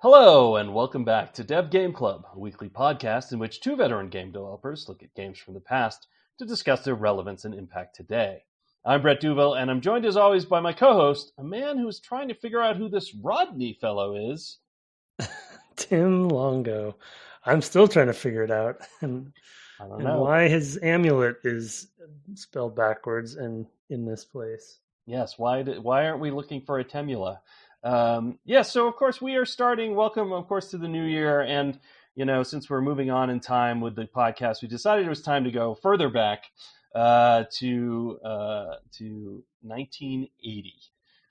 Hello, and welcome back to Dev Game Club, a weekly podcast in which two veteran game developers look at games from the past to discuss their relevance and impact today. I'm Brett Duvel, and I'm joined as always by my co-host, a man who's trying to figure out who this Rodney fellow is. Tim Longo. I'm still trying to figure it out. And I don't know. why his amulet is spelled backwards and in this place. Yes, why aren't we looking for a Temula? So of course we are starting. Welcome, of course, to the new year, and since we're moving on in time with the podcast, we decided it was time to go further back to 1980.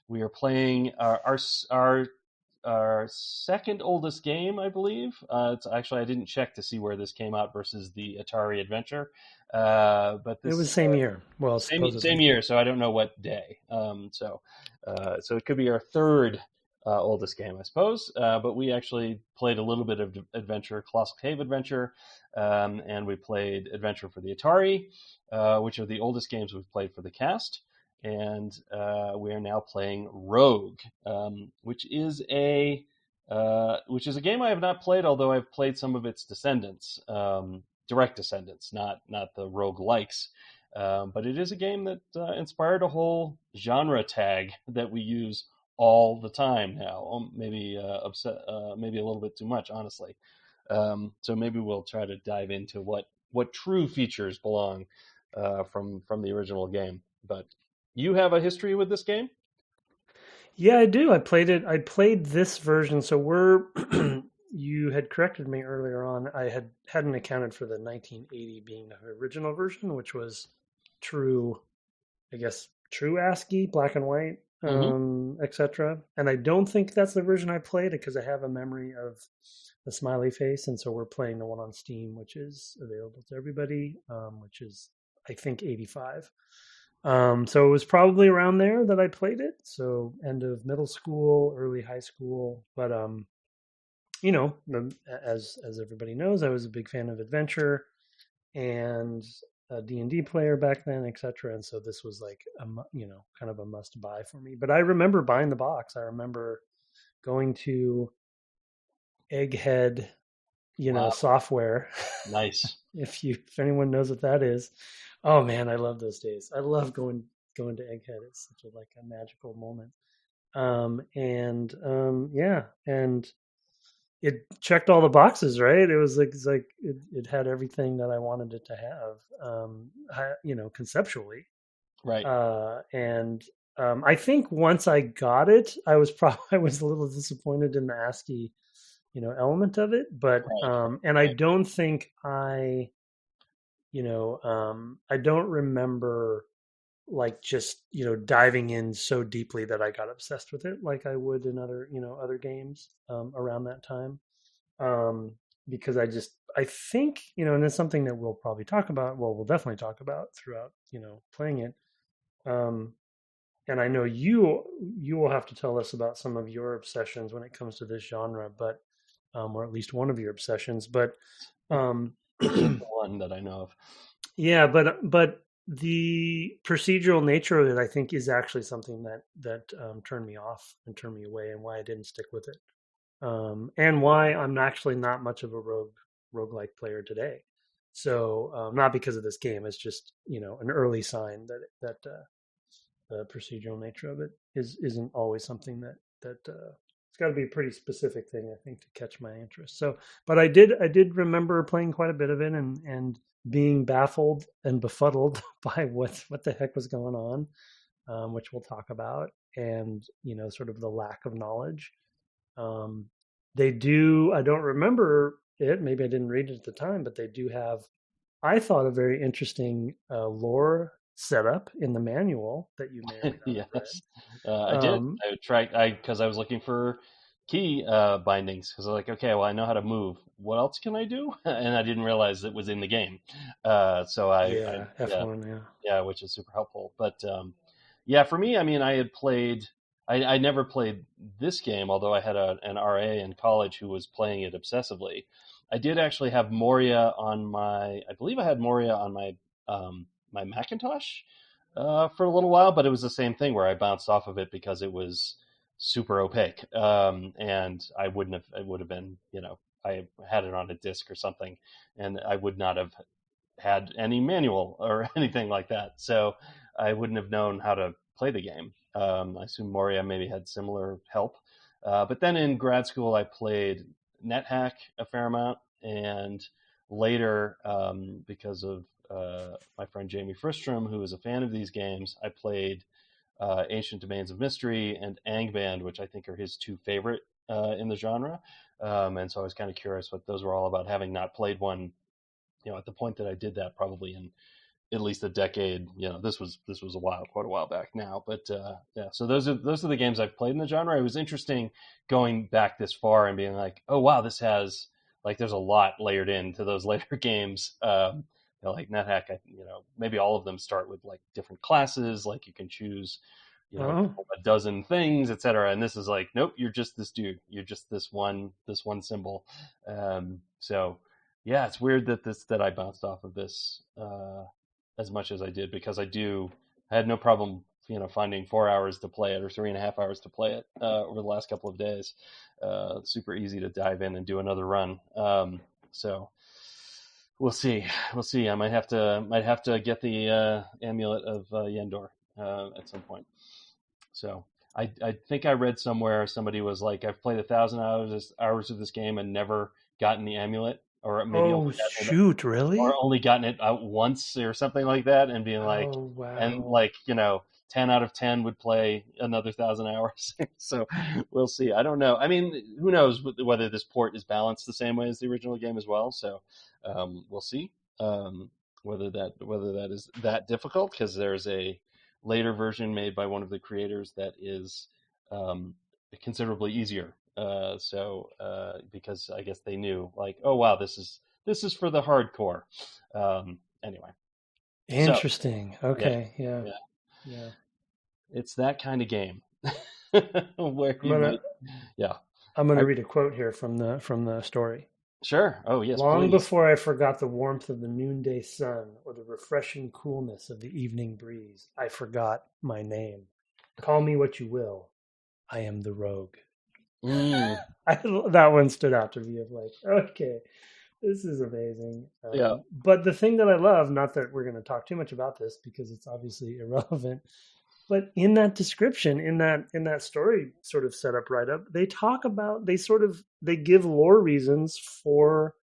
We are playing our second oldest game, I believe. It's actually, I didn't check to see where this came out versus the Atari Adventure, but this, it was the same year. Well, same year, so I don't know what day. So it could be our third oldest game, I suppose. But we actually played a little bit of Adventure, Colossal Cave Adventure, and we played Adventure for the Atari, which are the oldest games we've played for the cast. And we are now playing Rogue, which is a game I have not played, although I've played some of its descendants, direct descendants, not the Rogue likes. But it is a game that inspired a whole genre tag that we use all the time now. Maybe a little bit too much, honestly. So maybe we'll try to dive into what true features belong from the original game. But you have a history with this game? Yeah, I do. I played this version. So you had corrected me earlier on. I hadn't accounted for the 1980 being the original version, which was true ASCII, black and white, etc. And I don't think that's the version I played because I have a memory of the smiley face. And so we're playing the one on Steam, which is available to everybody, which is, I think, 85. So it was probably around there that I played it. So end of middle school, early high school. But as everybody knows, I was a big fan of Adventure and a D&D player back then, etc. And so this was like kind of a must buy for me. But I remember buying the box. I remember going to Egghead, Wow. software. Nice. if anyone knows what that is. Oh man, I love those days. I love going to Egghead. It's such a magical moment. And it checked all the boxes, right? It was it had everything that I wanted it to have, conceptually. Right. I think once I got it, I was a little disappointed in the ASCII, element of it, but Right. and I don't think I don't remember just diving in so deeply that I got obsessed with it like I would in other games around that time, because I think and it's something that we'll probably talk about. Well, we'll definitely talk about throughout playing it. And I know you will have to tell us about some of your obsessions when it comes to this genre, but or at least one of your obsessions, but one that I know of. Yeah, but the procedural nature of it, I think, is actually something that turned me off and turned me away, and why I didn't stick with it, and why I'm actually not much of a roguelike player today. So not because of this game; it's just an early sign that the procedural nature of it isn't always something that it's got to be a pretty specific thing, I think, to catch my interest. So, but I did remember playing quite a bit of it and being baffled and befuddled by what the heck was going on, which we'll talk about, and sort of the lack of knowledge. I don't remember it. Maybe I didn't read it at the time, but they do have, I thought, a very interesting lore setup in the manual that you may or may not have read. I did. I tried because I was looking for key bindings because I was like, okay, well, I know how to move. What else can I do? And I didn't realize it was in the game. So F1, yeah, which is super helpful. But for me, I mean, I had played. I never played this game, although I had an RA in college who was playing it obsessively. I did actually have Moria on my. I believe I had Moria on my my Macintosh for a little while, but it was the same thing where I bounced off of it because it was super opaque, and it would have been, I had it on a disc or something, and I would not have had any manual or anything like that, so I wouldn't have known how to play the game. I assume Moria maybe had similar help, but then in grad school I played NetHack a fair amount, and later, because of my friend Jamie Fristrom, who is a fan of these games, I played Ancient Domains of Mystery and Angband, which I think are his two favorite in the genre. And so I was kind of curious what those were all about, having not played one, at the point that I did that, probably in at least a decade. This was quite a while back now, but yeah. So those are the games I've played in the genre. It was interesting going back this far and being like, oh wow, this has, like, there's a lot layered into those later games. Like NetHack, maybe all of them start with like different classes, like you can choose, Oh, a dozen things, etc. And this is like, nope, you're just this dude. You're just this one symbol. So yeah, it's weird that I bounced off of this as much as I did, because I had no problem, finding 4 hours to play it or 3.5 hours to play it over the last couple of days. Super easy to dive in and do another run. So we'll see. I might have to get the amulet of Yendor at some point. So I think I read somewhere somebody was like, I've played 1,000 hours of this game and never gotten the amulet, or maybe oh, shoot! Really? only gotten it out once or something like that, and being like, Oh, and wow. like, 10 out of 10 would play another 1,000 hours. So we'll see. I don't know. I mean, who knows whether this port is balanced the same way as the original game as well. So we'll see whether that is that difficult, because there's a later version made by one of the creators that is considerably easier. Because I guess they knew, like, oh wow, this is for the hardcore. Anyway, so Interesting. yeah, Okay. Yeah. yeah, Yeah. it's that kind of game where I'm you gonna might, yeah. I'm gonna I, read a quote here from the story. sure. Oh yes, Long please. before I forgot the warmth of the noonday sun or the refreshing coolness of the evening breeze, I forgot my name. Call me what you will. I am the rogue. Mm, That one stood out to me of like, okay, this is amazing. yeah. But the thing that I love, not that we're going to talk too much about this because it's obviously irrelevant, but in that description, in that story sort of set up right up, they talk about they give lore reasons for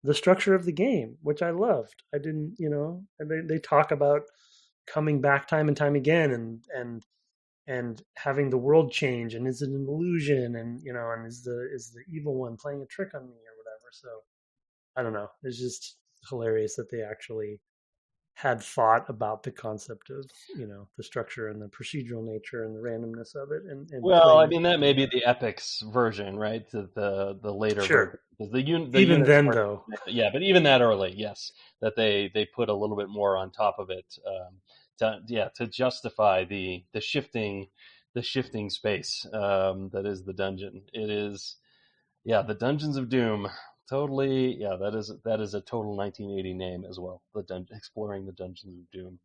the structure of the game, which I loved. I didn't, and they talk about coming back time and time again, and having the world change, and is it an illusion, and and is the evil one playing a trick on me or whatever. So I don't know. It's just hilarious that they actually had thought about the concept of the structure and the procedural nature and the randomness of it, and Well, I playing mean, that may be together. the Epic's version, right? The later version, Sure. because the Even units then, were, though, yeah, but even that early, yes, that they put a little bit more on top of it, to justify the shifting space that is the dungeon. It is, yeah, the Dungeons of Doom. Totally, yeah. That is a total 1980 name as well. Exploring the Dungeons of Doom.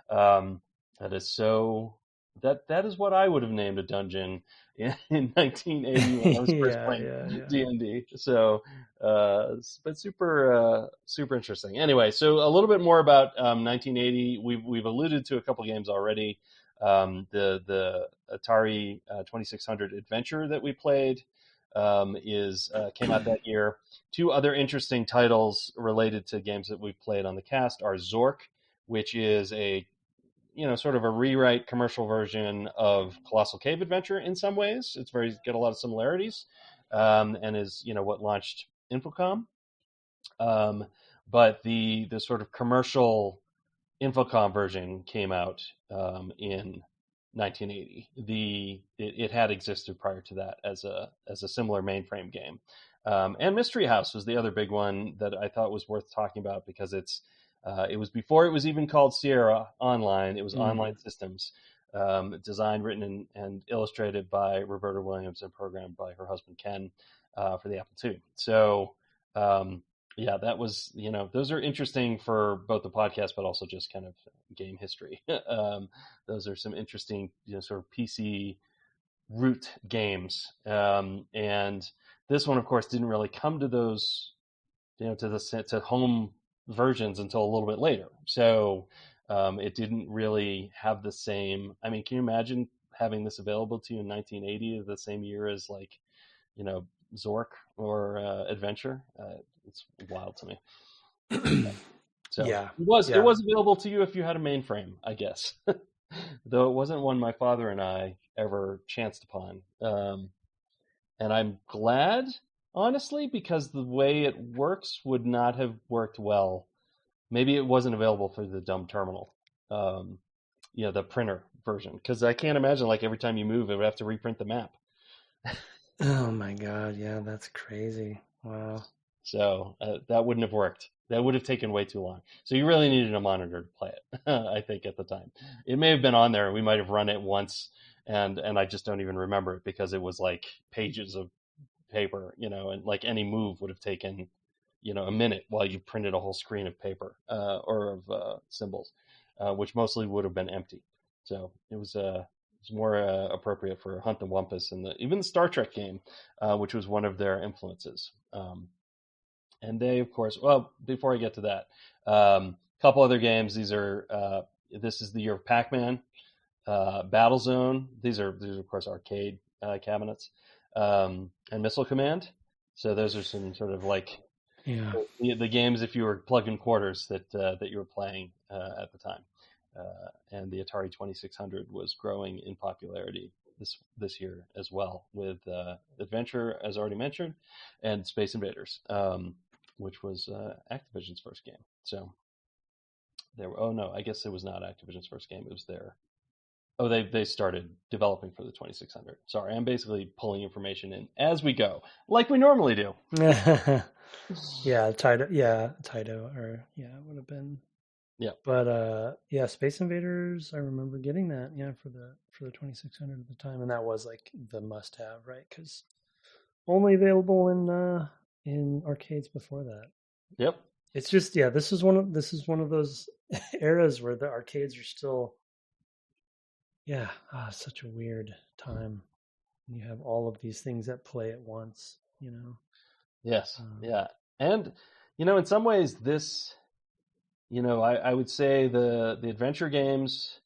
That is so. That is what I would have named a dungeon in 1980 when I was first yeah, playing yeah, yeah. D&D. So, but super interesting. Anyway, so a little bit more about 1980. We've alluded to a couple games already. The Atari 2600 Adventure that we played is came out that year. Two other interesting titles related to games that we've played on the cast are Zork, which is a sort of a rewrite commercial version of Colossal Cave Adventure in some ways. It's got a lot of similarities, and is what launched Infocom. Um, but the sort of commercial Infocom version came out in 1980. It had existed prior to that as a similar mainframe game. And Mystery House was the other big one that I thought was worth talking about, because it was before it was even called Sierra Online. It was Mm. Online Systems, designed, written, and illustrated by Roberta Williams and programmed by her husband Ken for the Apple II. So yeah, that was, those are interesting for both the podcast, but also just kind of game history. Those are some interesting, sort of PC root games, and this one, of course, didn't really come to those, to home versions until a little bit later. So it didn't really have the same. I mean, can you imagine having this available to you in 1980, the same year as like, Zork or Adventure? It's wild to me. So Yeah. it was available to you if you had a mainframe, I guess. Though it wasn't one my father and I ever chanced upon. And I'm glad, honestly, because the way it works would not have worked well. Maybe it wasn't available for the dumb terminal, the printer version, because I can't imagine like every time you move, it would have to reprint the map. Oh my God. Yeah, that's crazy. Wow. So that wouldn't have worked. That would have taken way too long. So you really needed a monitor to play it, I think, at the time. It may have been on there. We might have run it once, and I just don't even remember it because it was like pages of paper, and like any move would have taken, a minute while you printed a whole screen of paper or of symbols, which mostly would have been empty. So it was more appropriate for Hunt the Wumpus and even the Star Trek game, which was one of their influences. And they, of course, well, before I get to that, couple other games. These are this is the year of Pac-Man, Battlezone. These are of course arcade cabinets, and Missile Command. So those are some sort of like the games if you were plug-in quarters that you were playing at the time. And the Atari 2600 was growing in popularity this year as well, with Adventure, as already mentioned, and Space Invaders, which was Activision's first game. So I guess it was not Activision's first game. It was they started developing for the 2600. Sorry, I'm basically pulling information in as we go, like we normally do. Taito, or it would have been. Yeah. But Space Invaders, I remember getting that, for the 2600 at the time, and that was like the must-have, right? Because only available in arcades before that. Yep. It's just this is one of those eras where the arcades are still such a weird time. You have all of these things at play at once, Yes. Yeah. And in some ways this, I would say the adventure games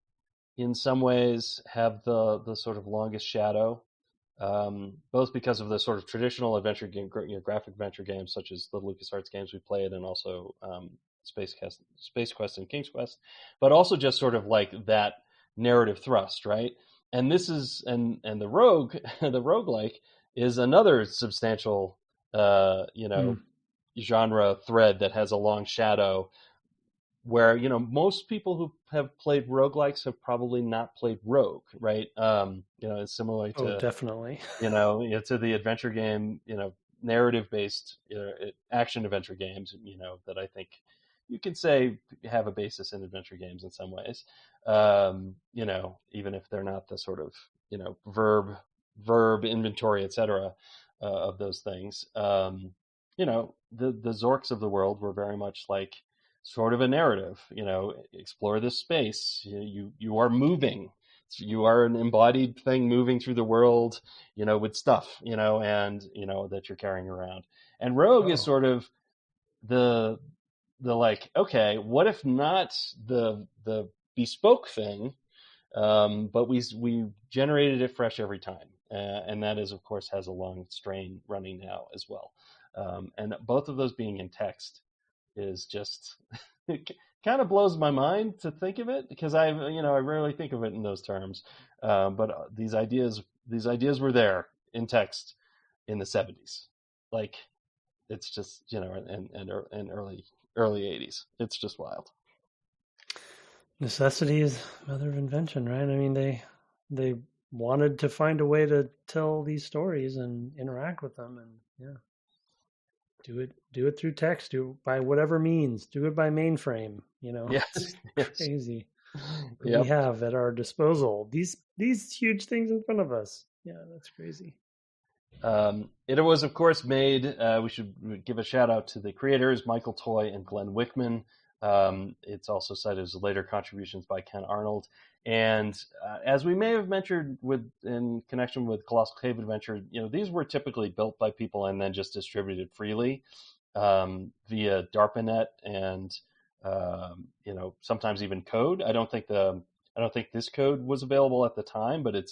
in some ways have the sort of longest shadow, both because of the sort of traditional adventure game, graphic adventure games such as the LucasArts games we played, and also Space Quest and King's Quest, but also just sort of like that narrative thrust, right? And this is and the roguelike is another substantial genre thread that has a long shadow, where most people who have played roguelikes have probably not played Rogue, right? It's similar to definitely to the adventure game, narrative based action adventure games, that I think you could say have a basis in adventure games in some ways, even if they're not the sort of verb inventory, etc. Of those things. The Zorks of the world were very much like sort of a narrative, explore this space. You are moving. You are an embodied thing moving through the world, with stuff, and that you're carrying around. And Rogue is sort of the like, okay, what if not the bespoke thing, but we generated it fresh every time, and that is, of course, has a long strain running now as well. And both of those being in text is just it kind of blows my mind to think of it, because I rarely think of it in those terms. But these ideas were there in text in the 70s. Like, it's just, and early 80s. It's just wild. Necessity is mother of invention, right? I mean, they wanted to find a way to tell these stories and interact with them, and do it through text, do it by whatever means, do it by mainframe. Yes. It's crazy. Yep. We have at our disposal these huge things in front of us. Yeah, that's crazy. It was, of course, made. We should give a shout out to the creators, Michael Toy and Glenn Wickman, It's also cited as later contributions by Ken Arnold. And as we may have mentioned in connection with Colossal Cave Adventure, these were typically built by people and then just distributed freely via DARPANET and sometimes even code. I don't think this code was available at the time, but it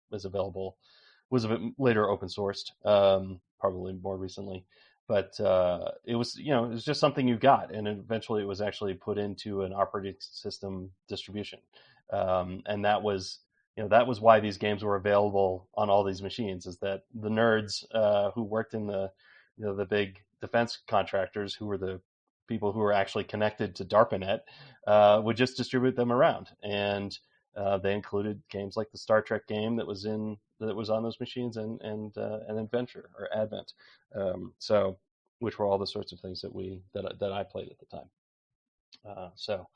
was available, was a bit later open sourced, probably more recently. But it was just something you got, and eventually it was actually put into an operating system distribution, and that was why these games were available on all these machines. Is that the nerds who worked in the big defense contractors, who were the people who were actually connected to DARPANET, would just distribute them around, and they included games like the Star Trek game that was on those machines, and Adventure or Advent, which were all the sorts of things that I played at the time. So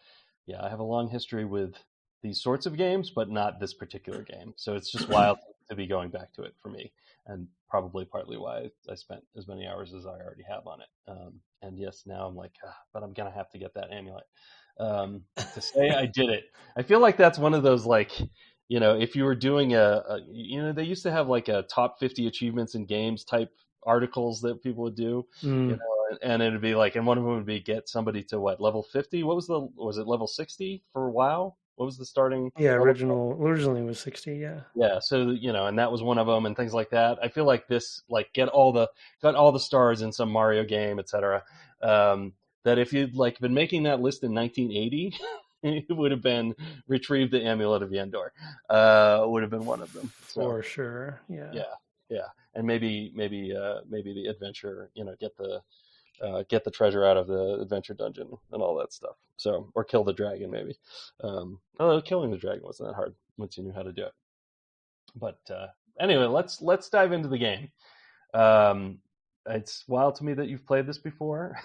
yeah, I have a long history with these sorts of games, but not this particular game. So it's just wild to be going back to it for me, and probably partly why I spent as many hours as I already have on it. And yes, now I'm like, but I'm gonna have to get that amulet. To say I did it, I feel like that's one of those, like, if you were doing they used to have like a top 50 achievements in games type articles that people would do, and it'd be like, and one of them would be get somebody to level 50. Was it level 60 for WoW? What was the starting? Yeah, originally was 60. Yeah. Yeah. So, and that was one of them, and things like that. I feel like this, like, got all the stars in some Mario game, etc. That if you'd been making that list in 1980, it would have been retrieve the Amulet of Yendor. Would have been one of them. So, for sure. Yeah. Yeah. And maybe the adventure, get the treasure out of the adventure dungeon and all that stuff. So, or kill the dragon, maybe. Although killing the dragon wasn't that hard once you knew how to do it. But anyway, let's dive into the game. It's wild to me that you've played this before.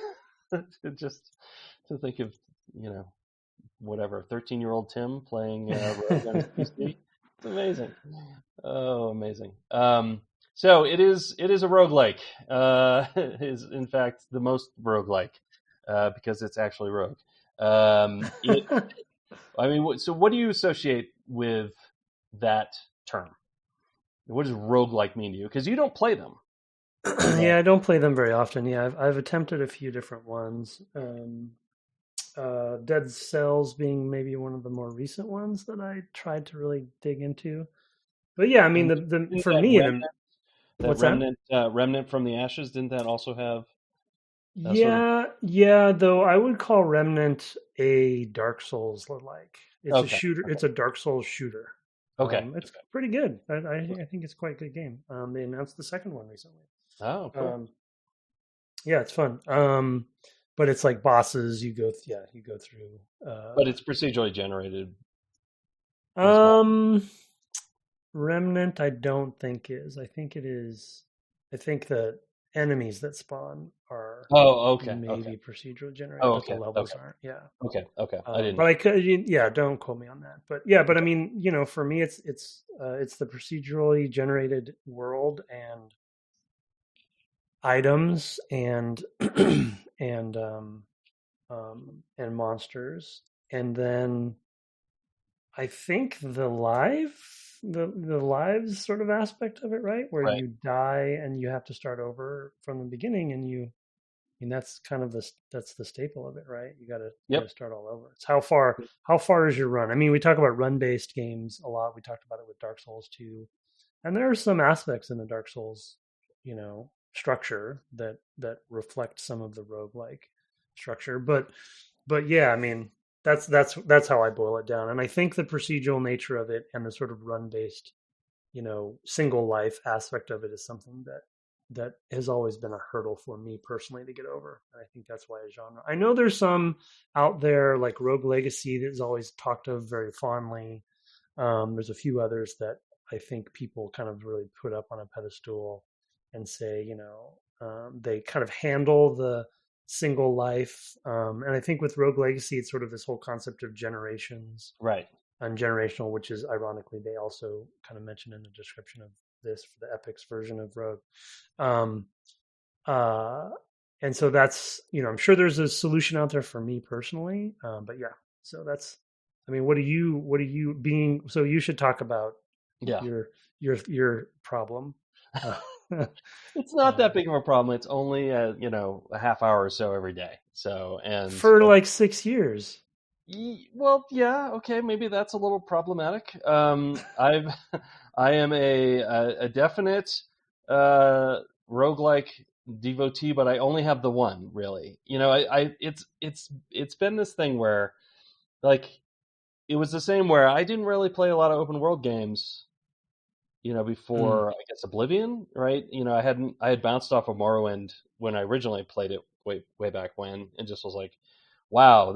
Just to think of, whatever, 13-year-old Tim playing Rogue on his PC. It's amazing. Oh, amazing. So it is a roguelike. It is, in fact, the most roguelike because it's actually rogue. So what do you associate with that term? What does roguelike mean to you? Because you don't play them. Yeah, I don't play them very often. Yeah, I've attempted a few different ones. Dead Cells being maybe one of the more recent ones that I tried to really dig into. But yeah, I mean, for me, what's Remnant, Remnant from the Ashes, didn't that also have? Yeah. Though I would call Remnant a Dark Souls like. It's a shooter. Okay. It's a Dark Souls shooter. Okay, it's pretty good. I think it's quite a good game. They announced the second one recently. Oh, cool. Yeah, it's fun. But it's like bosses. You go through. But it's procedurally generated. Remnant, I don't think is. I think it is. I think the enemies that spawn are maybe procedural generated, but the levels aren't. Yeah. Okay. I didn't. But I could. Yeah, don't quote me on that. But yeah, but I mean, for me, it's the procedurally generated world and items and and monsters, and then I think the lives sort of aspect of it, right? Where you die and you have to start over from the beginning, and that's kind of that's the staple of it, right? You got to start all over. It's how far is your run? I mean, we talk about run-based games a lot. We talked about it with Dark Souls 2. And there are some aspects in the Dark Souls, structure that reflect some of the roguelike structure. But yeah, I mean, that's how I boil it down. And I think the procedural nature of it and the sort of run-based, single life aspect of it is something that has always been a hurdle for me personally to get over. And I think that's why a genre. I know there's some out there like Rogue Legacy that is always talked of very fondly. There's a few others that I think people kind of really put up on a pedestal and say, they kind of handle the single life. And I think with Rogue Legacy, it's sort of this whole concept of generations. Right. And generational, which is ironically, they also kind of mentioned in the description of this for the Epic's version of Rogue. And so that's, I'm sure there's a solution out there for me personally. But yeah, so that's, I mean, what are you being, so you should talk about Yeah. your problem. Uh, It's not um, that big of a problem. It's only a half hour or so every day. So and for like 6 years. well, yeah, okay, maybe that's a little problematic. I am a definite roguelike devotee, but I only have the one really. It's been this thing where like it was the same where I didn't really play a lot of open world games, Mm, before I guess Oblivion, right? I had bounced off of Morrowind when I originally played it way back when, and just was like, wow,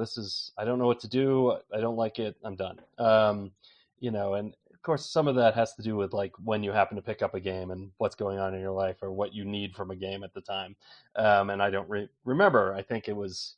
I don't know what to do. I don't like it. I'm done. And of course, some of that has to do with like when you happen to pick up a game and what's going on in your life or what you need from a game at the time. And I don't remember. I think it was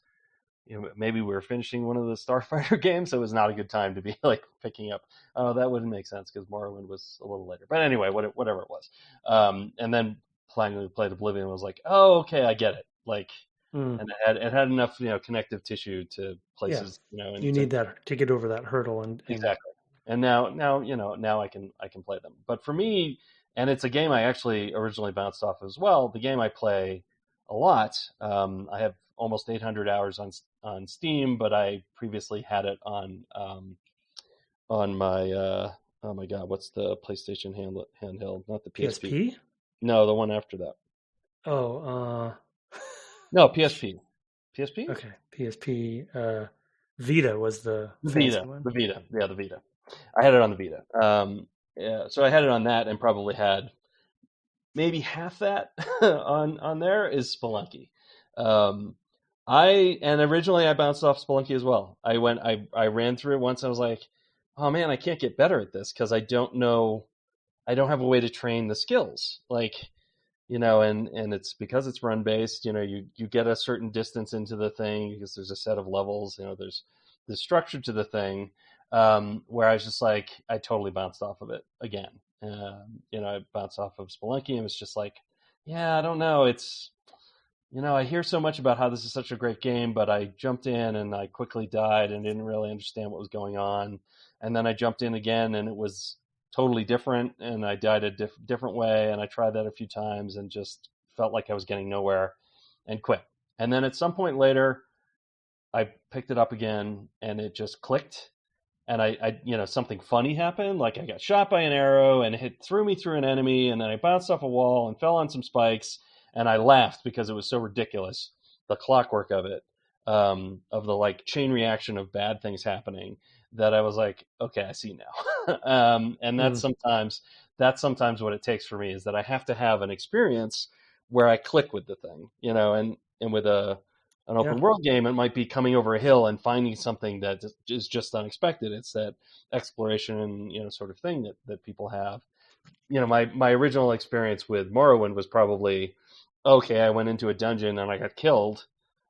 maybe we were finishing one of the Starfighter games, so it was not a good time to be like picking up. Oh, that wouldn't make sense because Morrowind was a little later. But anyway, whatever it was, and then finally played Oblivion was like, oh, okay, I get it. Like, mm, and it had enough connective tissue to yeah, places, and you need that to get over that hurdle, and exactly. And now I can play them. But for me, and it's a game I actually originally bounced off as well. The game I play a lot. I have almost 800 hours on Steam, but I previously had it on my oh my god, what's the PlayStation handheld? Not the PSP. PSP. No, the one after that. Oh, No, PSP. PSP? okay, PSP. Vita was the The fancy Vita. one. The Vita. Yeah, the Vita. I had it on the Vita. Yeah, so I had it on that and probably had maybe half that on there is Spelunky. Um, and originally I bounced off Spelunky as well. I ran through it once. I was like, oh man, I can't get better at this because I don't know. I don't have a way to train the skills. Like, and it's because it's run based. You get a certain distance into the thing because there's a set of levels. There's structure to the thing. Where I was just like, I totally bounced off of it again. I bounced off of Spelunky and was just like, yeah, I don't know. I hear so much about how this is such a great game, but I jumped in and I quickly died and didn't really understand what was going on. And then I jumped in again and it was totally different and I died a different way. And I tried that a few times and just felt like I was getting nowhere and quit. And then at some point later, I picked it up again and it just clicked and something funny happened. Like I got shot by an arrow and it threw me through an enemy, and then I bounced off a wall and fell on some spikes, and I laughed because it was so ridiculous, the clockwork of it, of the like chain reaction of bad things happening, that I was like, okay, I see now. And Mm, that's sometimes what it takes for me is that I have to have an experience where I click with the thing, and with an yeah, open world game, it might be coming over a hill and finding something that is just unexpected. It's that exploration, sort of thing that people have. My original experience with Morrowind was probably, okay, I went into a dungeon and I got killed,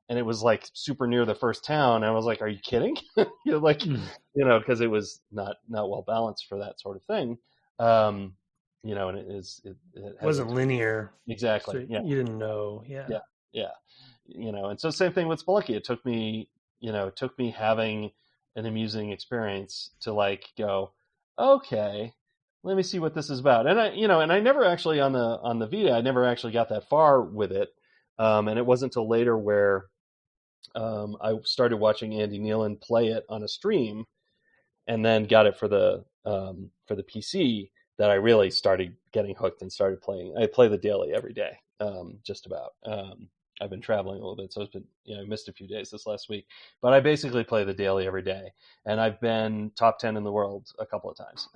and it was like super near the first town. And I was like, are you kidding? Like, mm. because it was not well balanced for that sort of thing. And it has Wasn't its linear, so exactly, yeah, you didn't know. Yeah. yeah, yeah. And so same thing with Spelunky. It took me having an amusing experience to like go, okay, let me see what this is about. And I never actually on the Vita, I never actually got that far with it. And it wasn't until later where I started watching Andy Nealon play it on a stream, and then got it for the PC, that I really started getting hooked and started playing. I play the daily every day, just about. I've been traveling a little bit, so it's been I missed a few days this last week, but I basically play the daily every day, and I've been top 10 in the world a couple of times.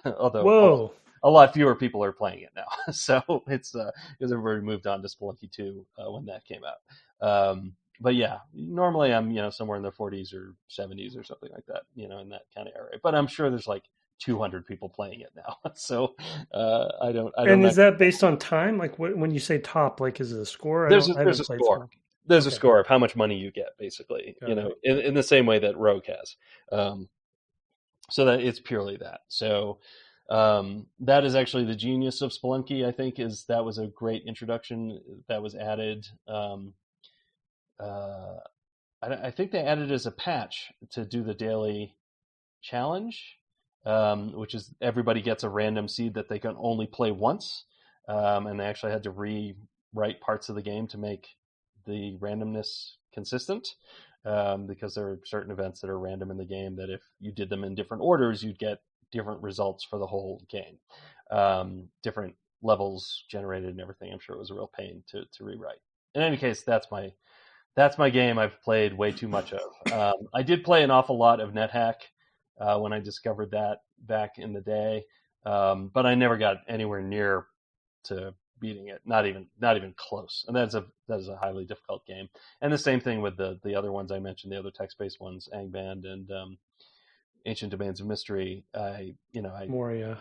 Although Whoa. a lot fewer people are playing it now, so it's because everybody moved on to Spelunky 2 when that came out. But yeah, normally I'm somewhere in the 40s or 70s or something like that, in that kind of area. But I'm sure there's like 200 people playing it now, so I don't And is actually. that based on time? Like when you say top, like is it a score? There's I there's haven't a played score. Spelunky. There's a Okay, score of how much money you get, basically, got it. in the same way that Rogue has. Um, so that it's purely that. So that is actually the genius of Spelunky. I think is that was a great introduction that was added. uh, I think they added as a patch to do the daily challenge, which is everybody gets a random seed that they can only play once, and they actually had to rewrite parts of the game to make the randomness consistent, because there are certain events that are random in the game that if you did them in different orders, you'd get different results for the whole game, different levels generated and everything. I'm sure it was a real pain to rewrite. In any case, that's my game I've played way too much of. I did play an awful lot of NetHack when I discovered that back in the day, but I never got anywhere near to beating it. Not even close. And that is a highly difficult game. And the same thing with the other ones I mentioned, the other text-based ones, Angband and Ancient Domains of Mystery. Moria.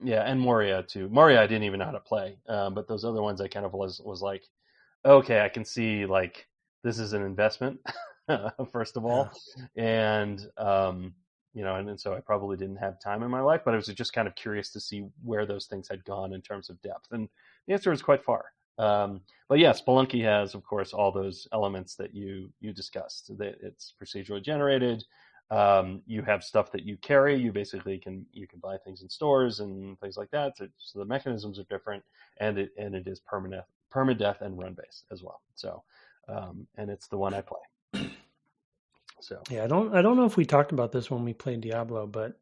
Yeah, and Moria too. Moria I didn't even know how to play, but those other ones I kind of was like, okay, I can see like this is an investment, first of all, and and so I probably didn't have time in my life, but I was just kind of curious to see where those things had gone in terms of depth, and the answer is quite far. But yeah, Spelunky has, of course, all those elements that you discussed. That it's procedurally generated. You have stuff that you carry. You basically can buy things in stores and things like that. So the mechanisms are different, and it is permadeath and run based as well. So, and it's the one I play. So yeah, I don't know if we talked about this when we played Diablo, but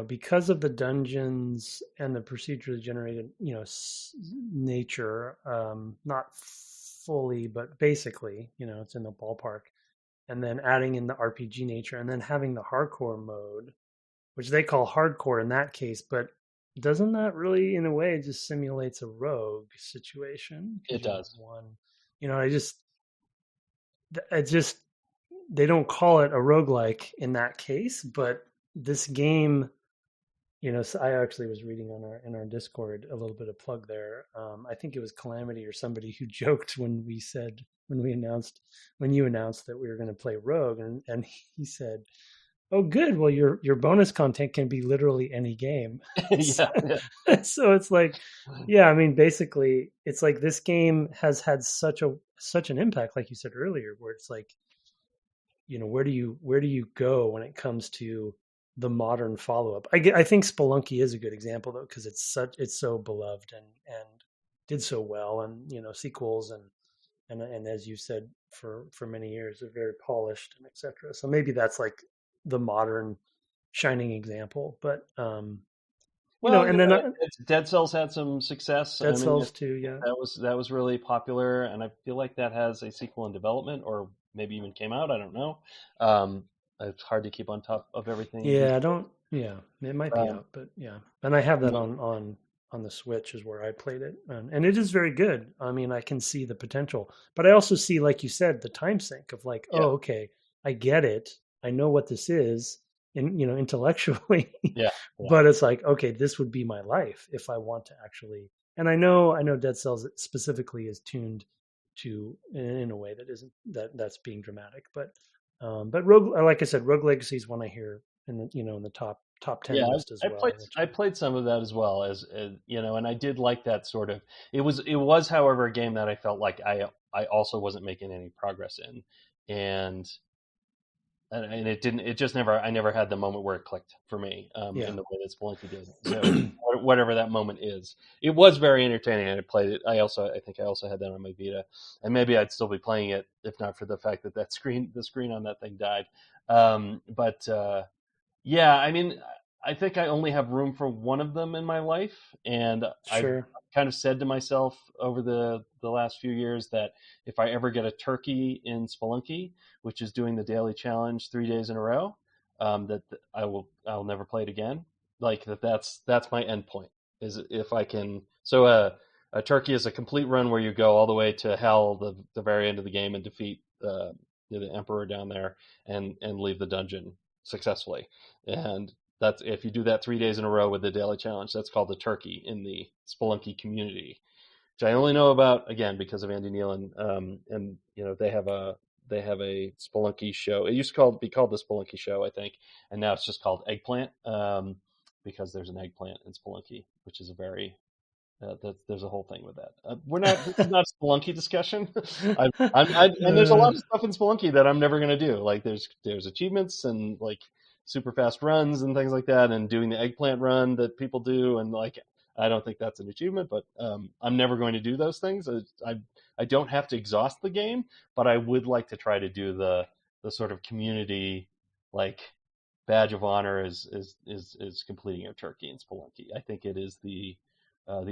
because of the dungeons and the procedurally generated nature, not fully, but basically, it's in the ballpark. And then adding in the RPG nature, and then having the hardcore mode, which they call hardcore in that case, but doesn't that really, in a way, just simulates a rogue situation? it does. I just they don't call it a roguelike in that case, but this game, so I actually was reading in our Discord a little bit of plug there. I think it was Calamity or somebody who joked when you announced that we were going to play Rogue, and he said, "Oh, good. Well, your bonus content can be literally any game." Yeah. So it's like, yeah, I mean, basically, it's like this game has had such an impact, like you said earlier, where it's like, where do you go when it comes to the modern follow-up? I think Spelunky is a good example though, because it's so beloved and did so well, and sequels and as you said, for many years, are very polished and etc. So maybe that's like the modern shining example. But Dead Cells had some success. Dead Cells too, yeah. That was really popular, and I feel like that has a sequel in development, or maybe even came out. I don't know. It's hard to keep on top of everything. Yeah, it might be out, but yeah. And I have that on the Switch is where I played it, and it is very good. I mean, I can see the potential, but I also see, like you said, the time sink of like, oh, okay, I get it, I know what this is, and intellectually, yeah. But it's like, okay, this would be my life if I want to actually. And I know Dead Cells specifically is tuned to in a way that isn't that's being dramatic, but Rogue, like I said, Rogue Legacy is one I hear in the top 10 list as well. I played some of that as well, as and I did like that sort of. It was, however, a game that I felt like I also wasn't making any progress in, and it didn't. It just never. I never had the moment where it clicked for me in the way that Spelunky did. So whatever that moment is, it was very entertaining, and I played it. I think I also had that on my Vita, and maybe I'd still be playing it if not for the fact that the screen on that thing died. Yeah, I mean, I think I only have room for one of them in my life, and I've kind of said to myself over the last few years that if I ever get a turkey in Spelunky, which is doing the daily challenge 3 days in a row, that I'll never play it again. Like that's my end point, is if I can. So a turkey is a complete run where you go all the way to hell, the very end of the game, and defeat the emperor down there and leave the dungeon successfully. And that's, if you do that 3 days in a row with the daily challenge, that's called the turkey in the Spelunky community, which I only know about, again, because of Andy Nealon. And they have a Spelunky show. It used to be called the Spelunky Show, I think, and now it's just called Eggplant, because there's an eggplant in Spelunky, which is a very There's a whole thing with that. We're not. This is not a Spelunky discussion. And there's a lot of stuff in Spelunky that I'm never going to do. Like there's achievements and like super fast runs and things like that, and doing the eggplant run that people do, and like I don't think that's an achievement, but I'm never going to do those things. I don't have to exhaust the game, but I would like to try to do the sort of community like badge of honor is completing your turkey in Spelunky. I think it is the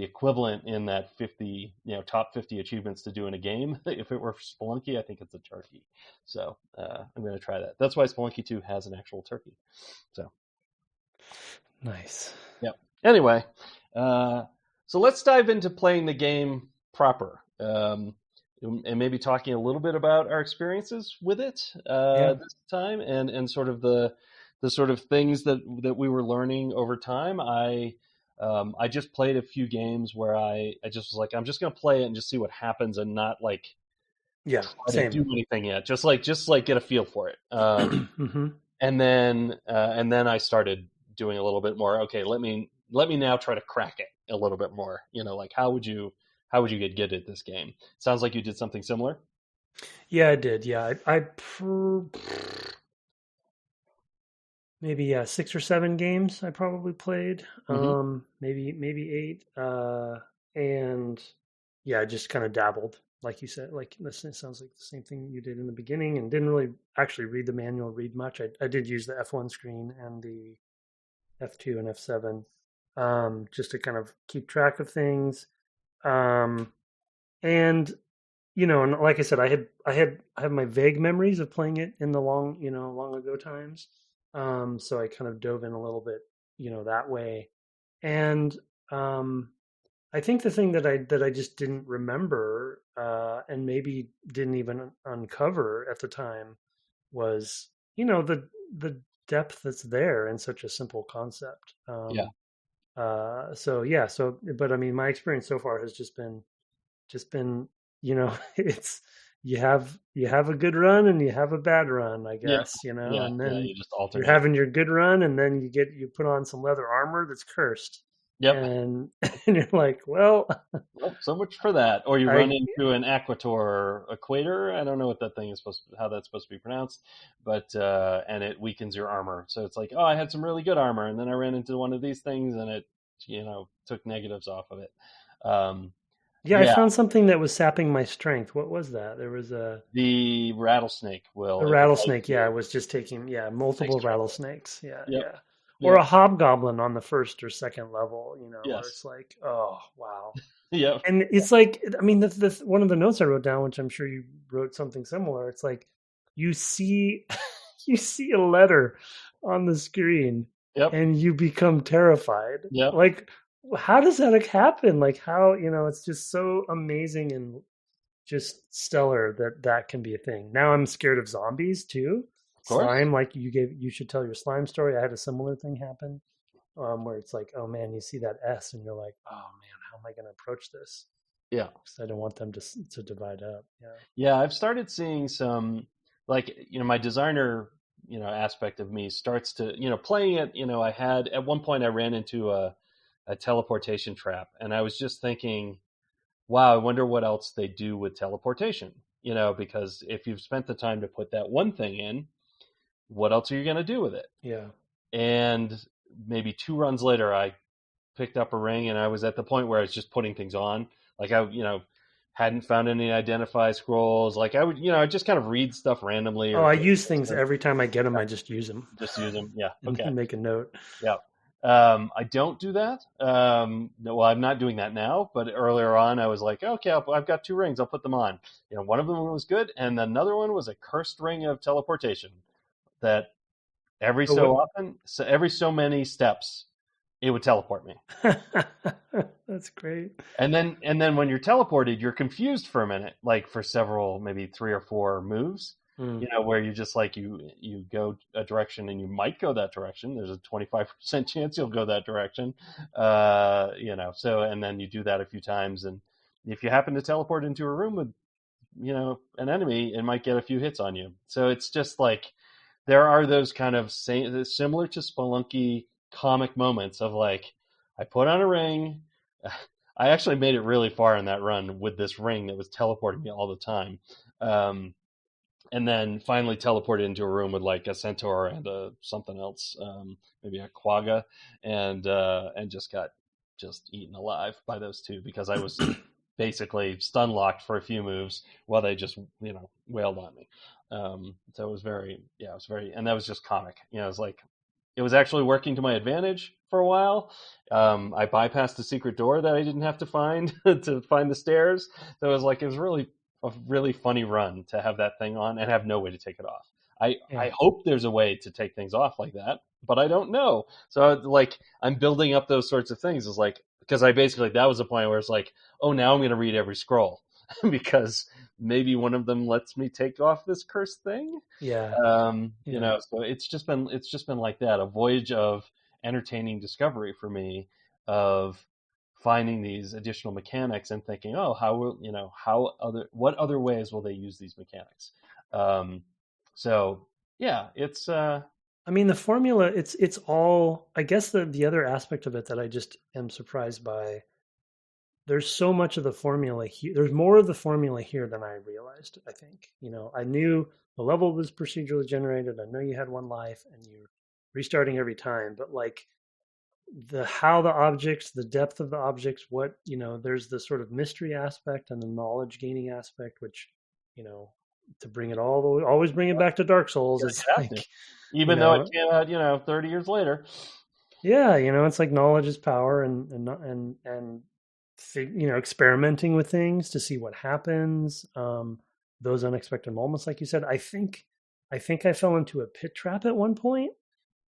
equivalent in that 50, top 50 achievements to do in a game. If it were Spelunky, I think it's a turkey. So I'm going to try that. That's why Spelunky 2 has an actual turkey. So nice. Yep. Anyway, so let's dive into playing the game proper, and maybe talking a little bit about our experiences with it this time, and sort of the sort of things that we were learning over time. I just played a few games where I just was like, I'm just going to play it and just see what happens, and not like try to do anything yet. Just like get a feel for it. Mm-hmm. And then I started doing a little bit more. Okay, let me now try to crack it a little bit more. Like how would you get good at this game? Sounds like you did something similar. Yeah, I did. Yeah, maybe 6 or 7 games I probably played. Mm-hmm. Maybe 8. And yeah, I just kind of dabbled, like you said. Like it sounds like the same thing you did in the beginning, and didn't really actually read the manual, read much. I did use the F1 screen and the F2 and F7, just to kind of keep track of things. And and like I said, I have my vague memories of playing it in the long ago times. So I kind of dove in a little bit, that way. And I think the thing that I just didn't remember, and maybe didn't even uncover at the time, was the depth that's there in such a simple concept. Yeah. But I mean, my experience so far has just been, it's you have a good run and you have a bad run, I guess, and then you just alternate. You're having your good run, and then you put on some leather armor that's cursed. Yep. And you're like, well, so much for that. Or you run into an equator equator. I don't know what that thing is how that's supposed to be pronounced, but and it weakens your armor. So it's like, oh, I had some really good armor, and then I ran into one of these things, and it took negatives off of it. I found something that was sapping my strength. What was that? There was the rattlesnake will. A rattlesnake, it was just taking multiple rattlesnakes. Yeah. Or a hobgoblin on the first or second level, where it's like, oh wow. Yeah. And it's like, I mean, that's one of the notes I wrote down, which I'm sure you wrote something similar. It's like you see a letter on the screen, and you become terrified. Yep. Like, how does that happen? Like, how, it's just so amazing and just stellar that can be a thing. Now I'm scared of zombies too. Slime, like you should tell your slime story. I had a similar thing happen, where it's like, oh man, you see that S and you're like, oh man, how am I going to approach this? Yeah, because I don't want them to divide up. Yeah, I've started seeing some, like, my designer, aspect of me starts to, playing it. I had at one point I ran into a teleportation trap, and I was just thinking, wow, I wonder what else they do with teleportation. Because if you've spent the time to put that one thing in, what else are you going to do with it? Yeah. And maybe 2 runs later, I picked up a ring, and I was at the point where I was just putting things on. Like I, hadn't found any identify scrolls. Like I would, I just kind of read stuff randomly. I use things every time I get them. I just use them. Just use them. Yeah. Okay. Make a note. Yeah. I don't do that. Well, I'm not doing that now, but earlier on I was like, okay, I've got 2 rings. I'll put them on. One of them was good, and another one was a cursed ring of teleportation that every so many steps, it would teleport me. That's great. And then when you're teleported, you're confused for a minute, like for several, maybe 3 or 4 moves. Where you just like you go a direction and you might go that direction. There's a 25% chance you'll go that direction. So, and then you do that a few times, and if you happen to teleport into a room with, an enemy, it might get a few hits on you. So it's just like, there are those kind of similar to Spelunky comic moments of like, I put on a ring, I actually made it really far in that run with this ring that was teleporting me all the time. Um, and then finally teleported into a room with like a centaur and something else, maybe a quagga, and just got just eaten alive by those two because I was basically stun locked for a few moves while they just wailed on me. So it was it was very, and that was just comic. It was like it was actually working to my advantage for a while. I bypassed the secret door that I didn't have to find to find the stairs. So it was really a really funny run to have that thing on and have no way to take it off. Yeah. I hope there's a way to take things off like that, but I don't know. So like I'm building up those sorts of things. It's like because I basically that was the point where it's like, oh, now I'm going to read every scroll because maybe one of them lets me take off this cursed thing. Yeah. So it's just been like that, a voyage of entertaining discovery for me of finding these additional mechanics and thinking, oh, what other ways will they use these mechanics? So yeah, it's I mean, the formula, it's all, I guess the other aspect of it that I just am surprised by, there's so much of the formula here. There's more of the formula here than I realized, I think. I knew the level was procedurally generated. I know you had one life and you're restarting every time, but like how the objects, the depth of the objects, there's the sort of mystery aspect and the knowledge gaining aspect, which, to bring it always bring it back to Dark Souls. It's like, even though it came out, 30 years later. Yeah, it's like knowledge is power, and experimenting with things to see what happens. Those unexpected moments, like you said. I think I fell into a pit trap at one point.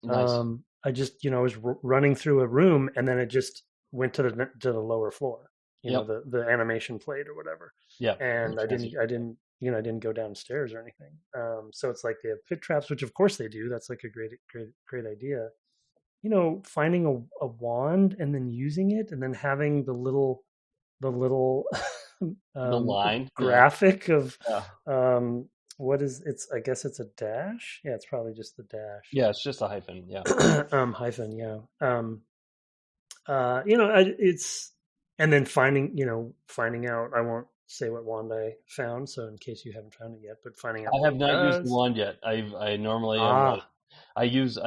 Nice. I just was running through a room, and then it just went to the lower floor. The animation played or whatever. Yeah. And I didn't go downstairs or anything. So it's like they have pit traps, which of course they do. That's like a great idea. Finding a wand and then using it, and then having the little the line graphic of what is it's? I guess it's a dash. Yeah, it's probably just the dash. Yeah, it's just a hyphen. Yeah. Hyphen. Yeah. It's and then finding out. I won't say what wand I found, so in case you haven't found it yet, but finding out. I have not used the wand yet. I normally I use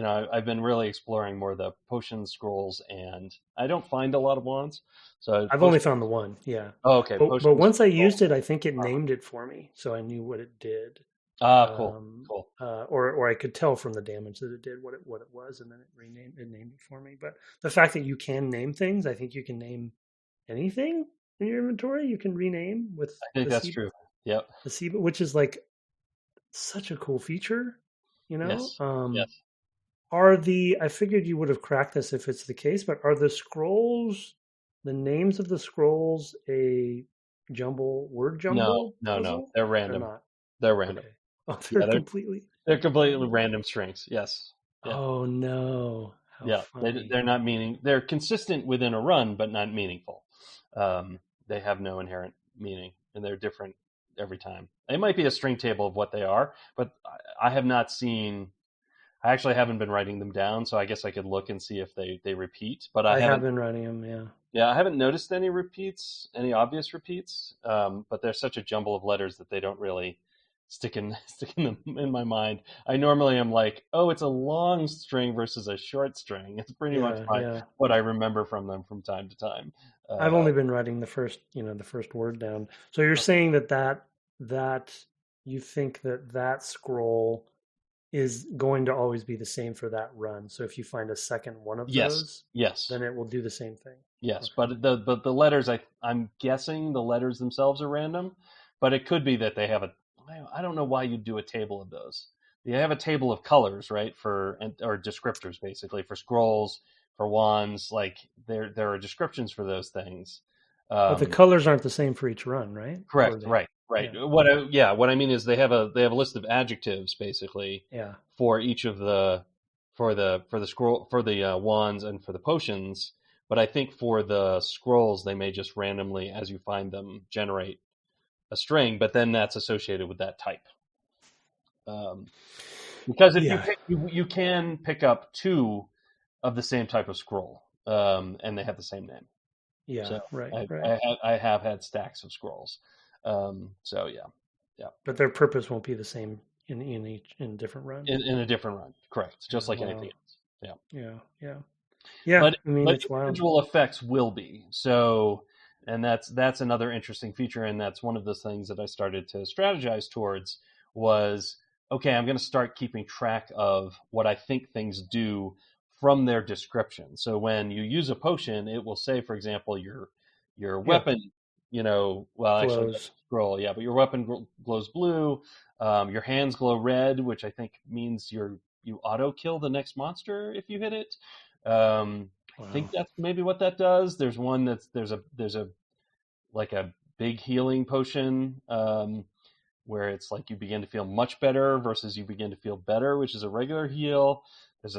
I've been really exploring more the potion scrolls, and I don't find a lot of wands. So I've only found the one. Yeah. Oh, okay. But once I used it, I think it named it for me, so I knew what it did. Cool. Or I could tell from the damage that it did what it was, and then it named it for me. But the fact that you can name things, I think you can name anything in your inventory. You can rename with. I think that's true. Yep. The Siba, which is like such a cool feature. Yes. Yes. I figured you would have cracked this if it's the case, but are the scrolls, the names of the scrolls, a word jumble? No. They're random. They're random. Okay. Oh, they're completely random strings. Yes. Yeah. Oh no. How funny. They're not they're consistent within a run, but not meaningful. They have no inherent meaning, and they're different every time. They might be a string table of what they are, but I have not seen. I actually haven't been writing them down, so I guess I could look and see if they repeat. But I have been writing them, yeah. Yeah, I haven't noticed any repeats, any obvious repeats. But they're such a jumble of letters that they don't really stick in my mind. I normally am like, oh, it's a long string versus a short string. It's pretty much what I remember from them from time to time. I've only been writing the first word down. So you're saying that you think that scroll is going to always be the same for that run. So if you find a second one of those, then it will do the same thing. Yes, okay. But the letters, I'm guessing the letters themselves are random, but it could be that they have I don't know why you'd do a table of those. You have a table of colors, right, or descriptors basically for scrolls, for wands. Like there are descriptions for those things. But the colors aren't the same for each run, right? Correct. Right. Yeah. What I mean is they have a list of adjectives basically. Yeah. For each of for the scroll, for the wands and for the potions. But I think for the scrolls they may just randomly, as you find them, generate a string. But then that's associated with that type. Because if you can pick up two of the same type of scroll, and they have the same name. Yeah. So Right. I, Right. I, have, I have had stacks of scrolls. So yeah, But their purpose won't be the same in different runs. in a different run, correct, Yeah. just like anything Wow. else. Yeah. Yeah. Yeah. Yeah. but I mean, but it's wild. individual effects will be so, and that's another interesting feature, and that's one of the things that I started to strategize towards was, okay, I'm going to start keeping track of what I think things do from their description. So when you use a potion, it will say, for example, your Yeah. weapon, well, actually that's Glows. a scroll, yeah, but your weapon glows blue, your hands glow red, which I think means you auto kill the next monster if you hit it. I think Wow. that's maybe what that does. There's one there's a like a big healing potion, where it's like you begin to feel much better versus you begin to feel better, which is a regular heal. There's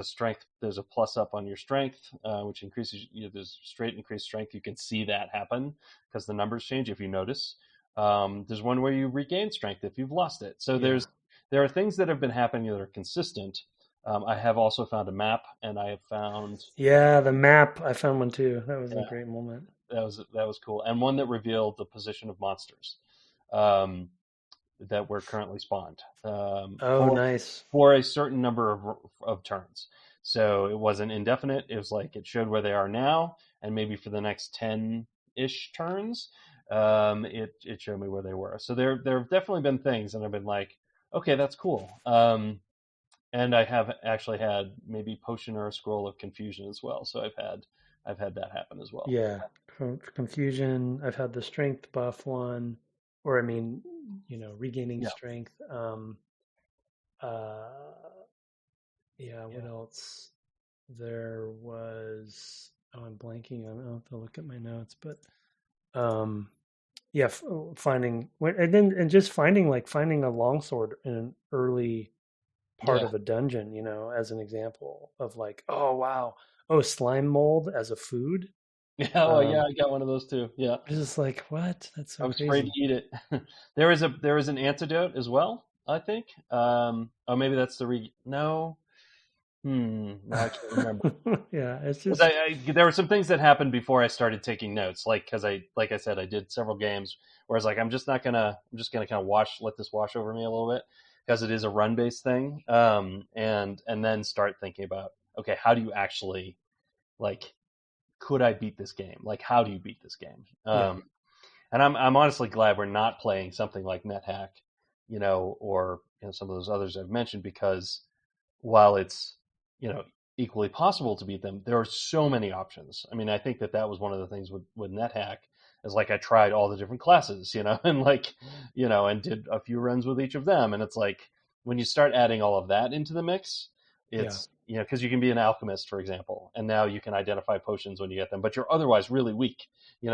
a plus up on your strength, which increases. There's straight increased strength. You can see that happen because the numbers change if you notice. There's one where you regain strength if you've lost it. So Yeah. there are things that have been happening that are consistent. I have also found a map, and I have found, Yeah. The map. I found one too. That was a yeah, great moment. that was cool, and one that revealed the position of monsters, um, that were currently spawned, Oh, for nice. a certain number of turns. So it wasn't indefinite. It was like it showed where they are now, and maybe for the next 10-ish turns, it showed me where they were. So there have definitely been things, and I've been like, okay, that's cool. And I have actually had maybe potion or a scroll of confusion as well. So I've had that happen as well. Yeah. Confusion. I've had the strength buff one, or I mean, regaining Yeah, strength. Uh, yeah. What yeah, else? There was. Oh, I'm blanking on. I'll have to look at my notes, but um, yeah, finding and just finding a longsword in an early part yeah. of a dungeon, as an example of like, oh wow, oh slime mold as a food. Yeah, oh yeah, Um, I got one of those too. Yeah. it's just like what? That's I so was afraid to crazy. eat it. There is an antidote as well, I think. Oh, maybe that's the no. No, I can't remember. Yeah, it's 'Cause just there were some things that happened before I started taking notes, like because like I said, I did several games where I was like, I'm just gonna kind of let this wash over me a little bit because it is a run based thing, and then start thinking about, okay, how do you actually, like, could I beat this game? Like, how do you beat this game? yeah, And I'm honestly glad we're not playing something like NetHack, or some of those others I've mentioned, because while it's, you know equally possible to beat them, there are so many options. I mean, I think that was one of the things with NetHack, is like I tried all the different classes, and like, and did a few runs with each of them, and it's like when you start adding all of that into the mix, yeah. it's, because you can be an alchemist, for example, and now you can identify potions when you get them, but you're otherwise really weak,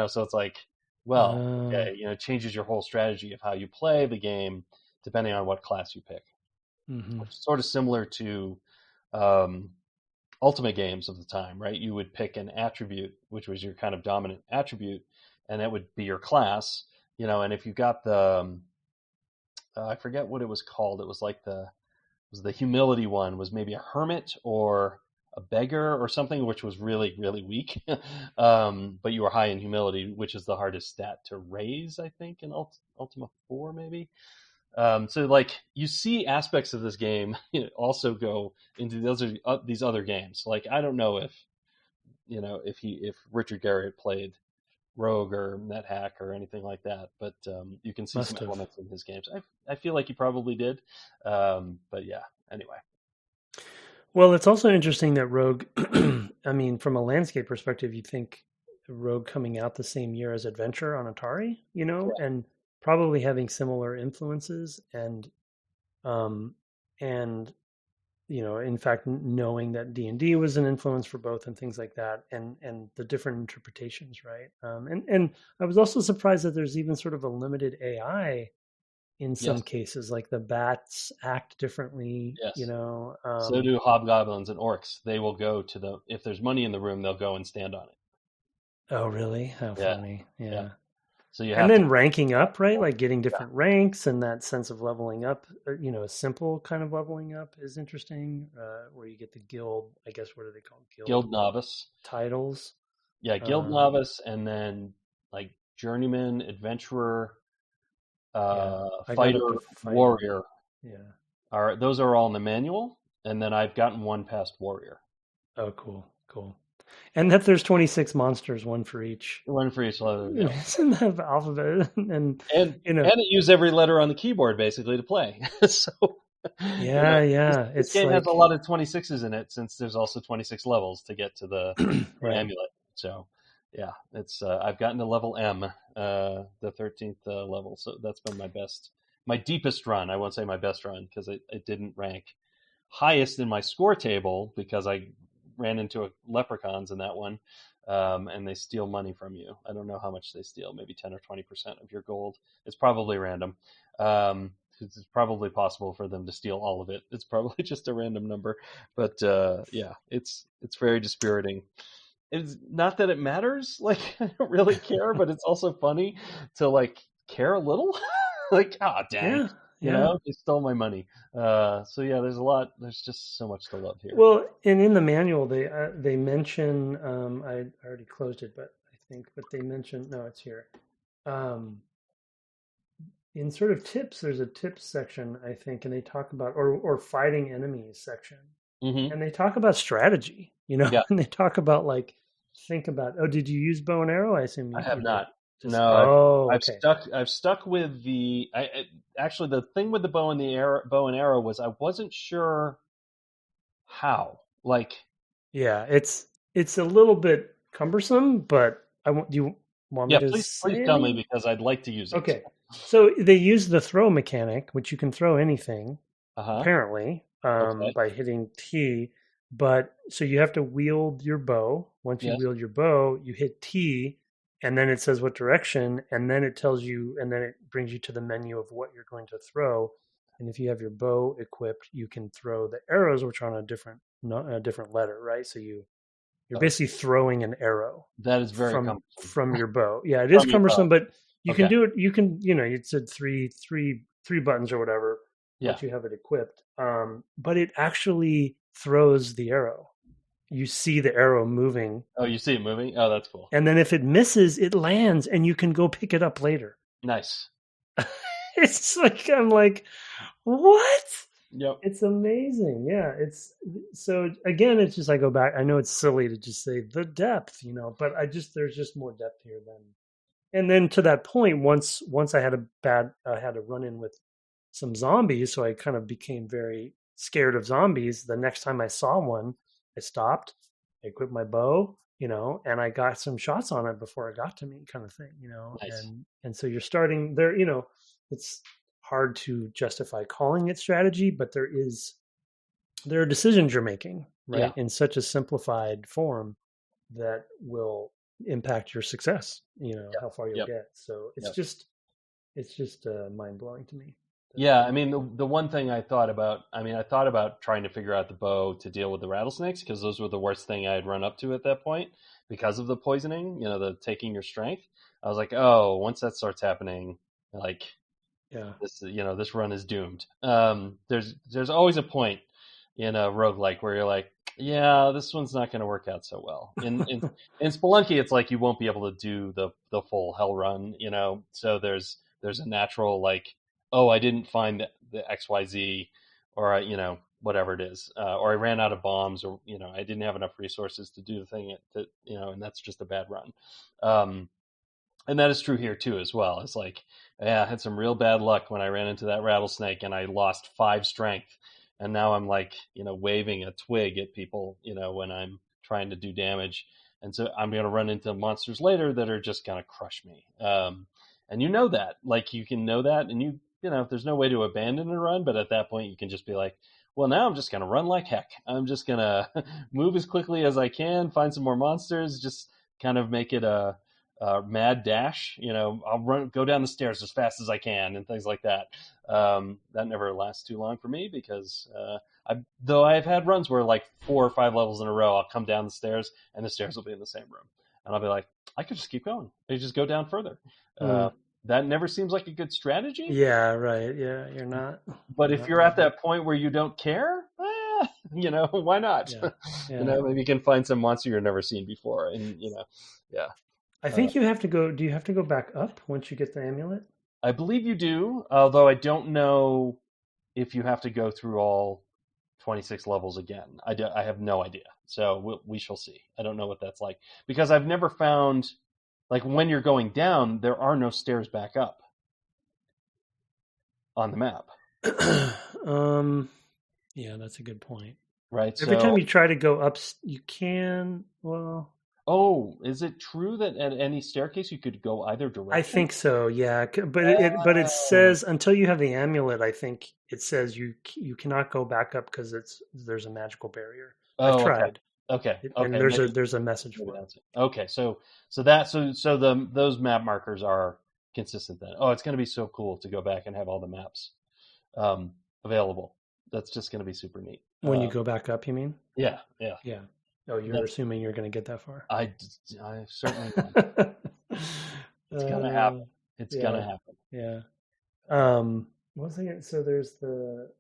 so it's like, well, Uh, okay, it changes your whole strategy of how you play the game depending on what class you pick, hmm which is sort of similar to, um, ultimate games of the time, right? You would pick an attribute, which was your kind of dominant attribute, and that would be your class, and if you got I forget what it was called. It was like the humility one was maybe a hermit or a beggar or something, which was really, really weak. But you were high in humility, which is the hardest stat to raise, I think, in Ultima 4, maybe. So like you see aspects of this game also go into these other games. Like I don't know if Richard Garriott played Rogue or NetHack or anything like that, but you can see some must have. elements in his games. I feel like he probably did, but yeah. Anyway, Well, it's also interesting that Rogue. I mean, from a landscape perspective, you think Rogue coming out the same year as Adventure on Atari, and probably having similar influences um, and in fact, knowing that D&D was an influence for both and things like that, and the different interpretations, right? And I was also surprised that there's even sort of a limited AI in yes, some cases, like the bats act differently, yes. So do hobgoblins and orcs. They will go to if there's money in the room, they'll go and stand on it. Oh, really? How Yeah, funny. yeah. Yeah. So you And have to. then ranking up, right? Like getting different ranks and that sense of leveling up, a simple kind of leveling up is interesting, where you get the guild, I guess, what are they called? Guild Guild novice. titles. Yeah, guild novice, and then like journeyman, adventurer, Yeah, I got up fighter, to fighter. warrior. Yeah. Those are all in the manual, and then I've gotten one past warrior. Oh, cool, cool. And that there's 26 monsters, one for each. One for each letter. Yeah, In the alphabet, and and you know, and it used every letter on the keyboard basically to play. So yeah, this, yeah. this It's game has a like, lot of 26s in it, since there's also 26 levels to get to the right. amulet. So yeah, it's I've gotten to level M, the 13th level. So that's been my deepest run. I won't say my best run, because it didn't rank highest in my score table, because I ran into leprechauns in that one, and they steal money from you. I don't know how much they steal, maybe 10 or 20% of your gold. It's probably random. It's probably possible for them to steal all of it. It's probably just a random number, but yeah, it's very dispiriting. It's not that it matters, like I don't really care, but it's also funny to like care a little. Like, ah, dang, Yeah, yeah. they stole my money. So yeah, there's just so much to love here. Well, and in the manual, they mention. I already closed it, but I think, but they mention. No, it's here. Um, in sort of tips, there's a tips section, I think, and they talk about or fighting enemies section, Hmm. and they talk about strategy. Yeah, And they talk about like think about. Oh, did you use bow and arrow? I assume I you, have you did. not. Just No, oh, I've okay. stuck with actually the thing with the bow and arrow was I wasn't sure how. Like, Yeah, it's a little bit cumbersome, but I want. Do you want me yeah, to please say tell me, any? because I'd like to use it. Okay. So they use the throw mechanic, which you can throw anything, Uh huh. apparently, Okay. by hitting T. But so you have to wield your bow. Once you Yes. wield your bow, you hit T, and then it says what direction, and then it tells you, and then it brings you to the menu of what you're going to throw. And if you have your bow equipped, you can throw the arrows, which are on a different, a different letter, right? So you're Oh, basically throwing an arrow that is very cumbersome. from your bow. Yeah, it is From your cumbersome, bow. but you can Okay. do it. You can, it said three buttons or whatever Yeah. once you have it equipped. But it actually throws the arrow. You see the arrow moving, Oh, you see it moving? Oh, that's cool. and then if it misses, it lands, and you can go pick it up later. Nice. It's like I'm like, what? Yep. It's amazing. Yeah, it's so again, it's just I go back. I know it's silly to just say the depth, but there's just more depth here than. And then to that point, once I had a run in with some zombies, so I kind of became very scared of zombies. The next time I saw one, I stopped, I equipped my bow, and I got some shots on it before it got to me, kind of thing, Nice. and so you're starting there, it's hard to justify calling it strategy, but there are decisions you're making, Yeah. right, in such a simplified form that will impact your success, Yep. how far you'll Yep. get. So Yep. it's just mind blowing to me. Yeah, I mean the one thing I thought about, I thought about trying to figure out the bow to deal with the rattlesnakes, because those were the worst thing I had run up to at that point because of the poisoning, the taking your strength. I was like, oh, once that starts happening, like Yeah. this run is doomed. There's always a point in a roguelike where you're like, yeah, this one's not going to work out so well. In Spelunky, it's like you won't be able to do the full hell run, so there's a natural like, oh, I didn't find the XYZ, or whatever it is, or I ran out of bombs, or I didn't have enough resources to do the thing that and that's just a bad run. And that is true here too, as well. It's like, yeah, I had some real bad luck when I ran into that rattlesnake and I lost 5 strength, and now I'm like, waving a twig at people, when I'm trying to do damage, and so I'm going to run into monsters later that are just going to crush me. And that, like, you can know that, and there's no way to abandon a run, but at that point you can just be like, well, now I'm just going to run like heck. I'm just going to move as quickly as I can, find some more monsters, just kind of make it a mad dash. I'll go down the stairs as fast as I can and things like that. That never lasts too long for me, because though I've had runs where like 4 or 5 levels in a row, I'll come down the stairs and the stairs will be in the same room, and I'll be like, I could just keep going. I just go down further. Mm. That never seems like a good strategy. Yeah. Right. Yeah. But You're if not you're at wrong. that point where you don't care, why not? Yeah. Maybe you can find some monster you've never seen before, and yeah. I think you have to go. Do you have to go back up once you get the amulet? I believe you do, although I don't know if you have to go through all 26 levels again. I have no idea. So we shall see. I don't know what that's like because I've never found, like, when you're going down, there are no stairs back up on the map. Yeah, that's a good point. Right. Every time you try to go up, you can. Well, oh, is it true that at any staircase you could go either direction? I think so. Yeah, but it says until you have the amulet, I think it says you cannot go back up because there's a magical barrier. I've tried. Okay. And there's a message for it. Okay, so those map markers are consistent then. Oh, it's going to be so cool to go back and have all the maps available. That's just going to be super neat. When you go back up, you mean? Yeah. Oh, you're assuming you're going to get that far? I certainly am. It's going to happen. It's going to happen. Yeah. What was I? So there's the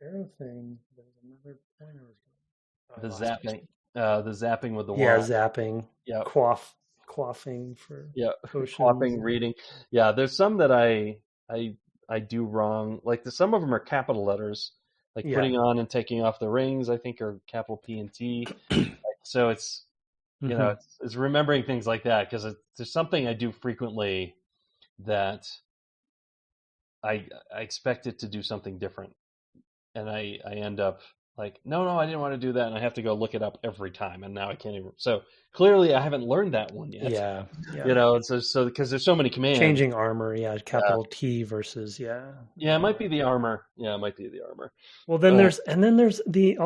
arrow thing. There's another point I was going. The zapping with the wall. Yeah, zapping. Yeah. Quaffing for potions. Quaffing, reading. Yeah, there's some that I do wrong. Like some of them are capital letters. Like putting on and taking off the rings, I think, are capital P and T. So it's it's remembering things like that because there's something I do frequently that I expect it to do something different, and I end up like, no, I didn't want to do that, and I have to go look it up every time, and now I can't even. So clearly, I haven't learned that one yet. Yeah. So because there's so many commands. Changing armor, capital T versus Yeah, it might be the armor. Yeah, it might be the armor. Well, then there's the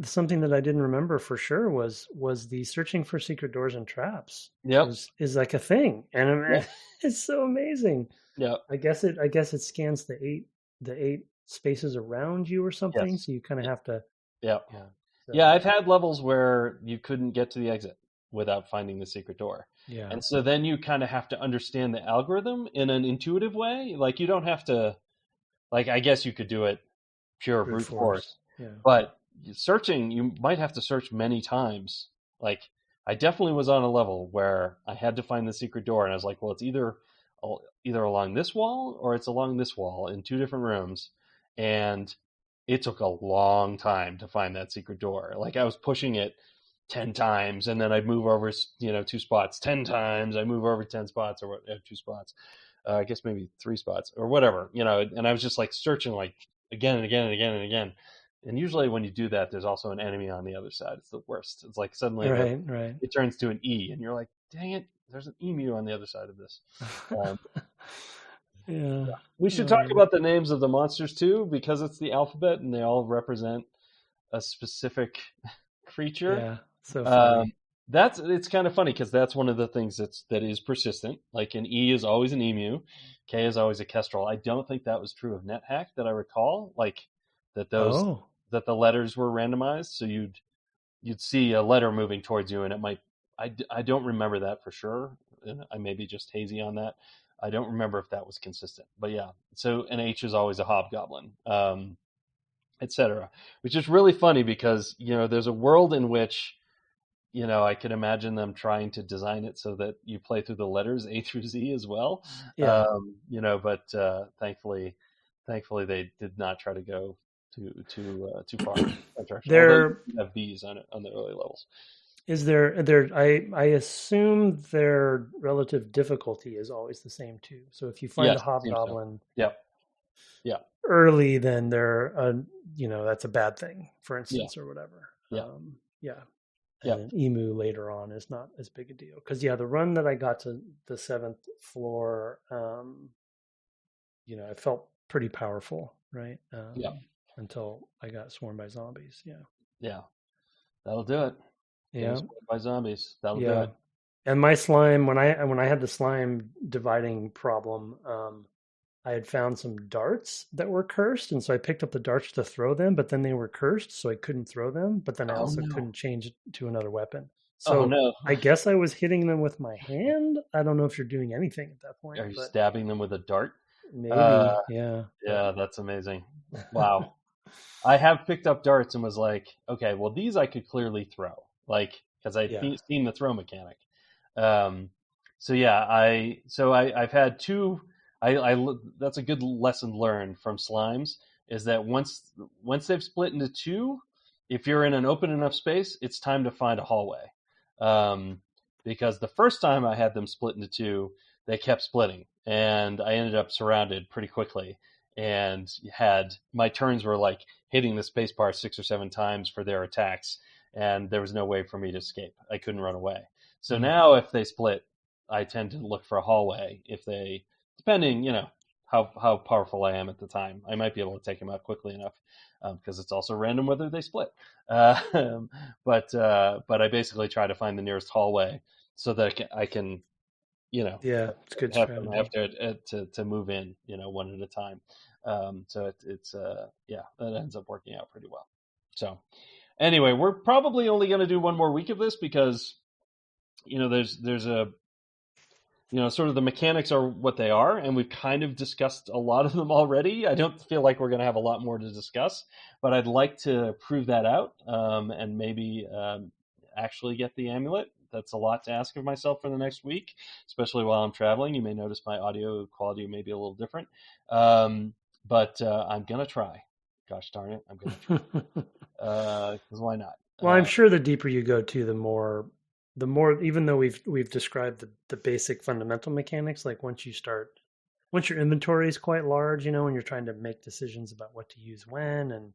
something that I didn't remember for sure was the searching for secret doors and traps. Yep, is like a thing, and it's so amazing. Yeah, I guess it scans the eight spaces around you or something, so you kind of have to. Yeah, I've had levels where you couldn't get to the exit without finding the secret door. Yeah. And so then you kind of have to understand the algorithm in an intuitive way. Like you don't have to, like, I guess you could do it pure brute force. Yeah. But searching, you might have to search many times. Like I definitely was on a level where I had to find the secret door and I was like, well, it's either along this wall or it's along this wall in two different rooms. And it took a long time to find that secret door. Like I was pushing it 10 times and then I'd move over, 2 spots 10 times. I move over 10 spots or 2 spots. I guess maybe 3 spots or whatever, and I was just like searching like again and again and again and again. And usually when you do that, there's also an enemy on the other side. It's the worst. It's like suddenly it turns to an E and you're like, dang it, there's an emu on the other side of this. Yeah. We should talk about the names of the monsters too, because it's the alphabet and they all represent a specific creature. Yeah. So funny. It's kind of funny because that's one of the things that is persistent. Like an E is always an emu, K is always a kestrel. I don't think that was true of NetHack that I recall. Like that that the letters were randomized, so you'd see a letter moving towards you, and it might. I don't remember that for sure. And I may be just hazy on that. I don't remember if that was consistent, but yeah. So an H is always a hobgoblin, etc. Which is really funny because there's a world in which I could imagine them trying to design it so that you play through the letters A through Z as well. Yeah. But thankfully they did not try to go too far. There have B's on the early levels. Is there? I assume their relative difficulty is always the same too. So if you find a hobgoblin, early, then they're that's a bad thing, for instance, or whatever. And an emu later on is not as big a deal because the run that I got to the 7th floor, I felt pretty powerful, right? Until I got swarmed by zombies. Yeah, that'll do it. Yeah, by zombies. That'll do it. And my slime, when I had the slime dividing problem, I had found some darts that were cursed, and so I picked up the darts to throw them, but then they were cursed, so I couldn't throw them. But then I also couldn't change it to another weapon. So I guess I was hitting them with my hand. I don't know if you're doing anything at that point. Are you stabbing them with a dart? Maybe, yeah. Yeah, that's amazing. Wow. I have picked up darts and was like, okay, well, these I could clearly throw, like, because Yeah. seen the throw mechanic. Um, so yeah, I've had two. That's a good lesson learned from slimes is that once they've split into two, if you're in an open enough space, it's time to find a hallway. Um, because the first time I had them split into two, they kept splitting, and I ended up surrounded pretty quickly. And had my turns were like hitting the spacebar 6 or 7 times for their attacks, and there was no way for me to escape. I couldn't run away. So Mm. now, if they split, I tend to look for a hallway. If they, depending, how powerful I am at the time, I might be able to take them out quickly enough because it's also random whether they split. But I basically try to find the nearest hallway so that I can you know Yeah, it's good have them have strategy. to move in one at a time. So it's yeah, that ends up working out pretty well. So anyway, we're probably only going to do one more week of this because there's a sort of the mechanics are what they are, and we've kind of discussed a lot of them already. I don't feel like we're going to have a lot more to discuss, but I'd like to prove that out and maybe actually get the amulet. That's a lot to ask of myself for the next week, especially while I'm traveling. You may notice my audio quality may be a little different, but I'm going to try. Gosh darn it, I'm going to try. Because why not? Well, I'm sure the deeper you go to, the more, even though we've described the basic fundamental mechanics, like once your inventory is quite large, and you're trying to make decisions about what to use when, and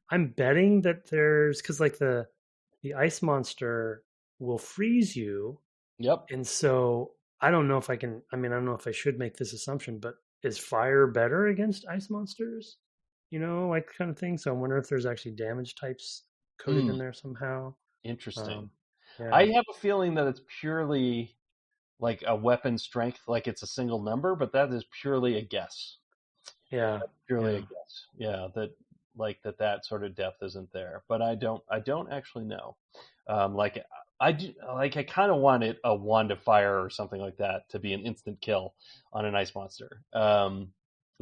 I'm betting that because like the ice monster will freeze you, Yep. and so I don't know if I can. I mean, I don't know if I should make this assumption, but is fire better against ice monsters? Like kind of thing. So I wonder if there's actually damage types coded in Hmm. there somehow. Interesting. Um, yeah, I have a feeling that it's purely like a weapon strength, like it's a single number, but that is purely a guess. yeah, Purely a yeah. guess. Yeah, that sort of depth isn't there. But I don't actually know. Like I do, like I kind of wanted a wand of fire or something like that to be an instant kill on an ice monster.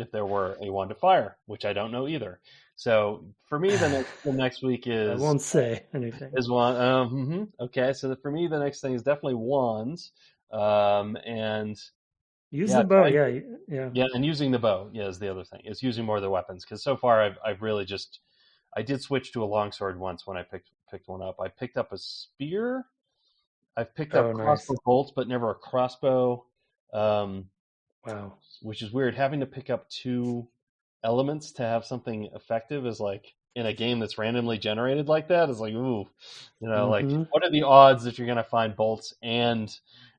If there were a wand of fire, which I don't know either. So for me, the next week I won't say anything. is one. Okay, so for me, the next thing is definitely wands, and Use yeah, the bow. Yeah, yeah. yeah, and using the bow. Yeah, is the other thing. It's using more of the weapons because so far I've really just I did switch to a longsword once when I picked one up. I picked up a spear. I've picked up Oh, nice. crossbow bolts, but never a crossbow, um, Wow. which is weird. Having to pick up two elements to have something effective is like in a game that's randomly generated like that is like ooh, like Mm-hmm. what are the odds that you're going to find bolts and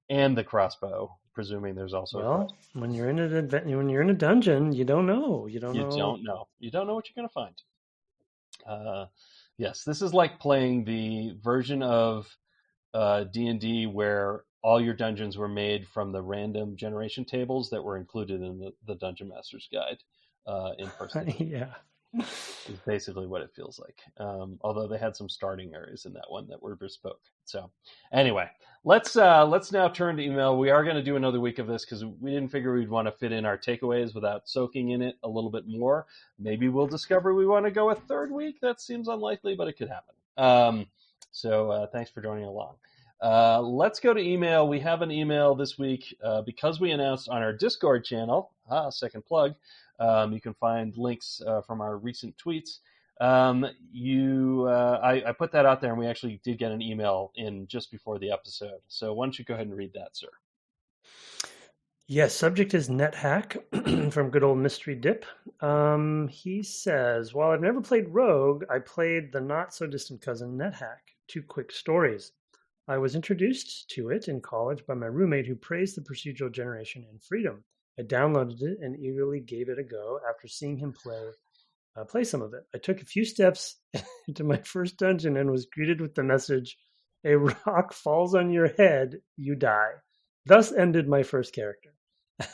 the crossbow? Presuming there's also a Well, crossbow. when you're in a dungeon, you don't know. You don't You know. don't know. You don't know what you're going to find. Uh, yes, this is like playing the version of D&D where all your dungeons were made from the random generation tables that were included in the Dungeon Master's Guide in first edition. Yeah. Is basically what it feels like. Although they had some starting areas in that one that were bespoke. So anyway, let's now turn to email. We are going to do another week of this because we didn't figure we'd want to fit in our takeaways without soaking in it a little bit more. Maybe we'll discover we want to go a third week. That seems unlikely, but it could happen. So thanks for joining along. Let's go to email. We have an email this week because we announced on our Discord channel, second plug, you can find links from our recent tweets. I put that out there, and we actually did get an email in just before the episode. So why don't you go ahead and read that, sir? Yes, subject is NetHack from good old Mystery Dip. He says, while I've never played Rogue, I played the not so distant cousin NetHack. Two quick stories. I was introduced to it in college by my roommate who praised the procedural generation and freedom. I downloaded it and eagerly gave it a go after seeing him play some of it. I took a few steps into my first dungeon and was greeted with the message, "A rock falls on your head, you die." Thus ended my first character.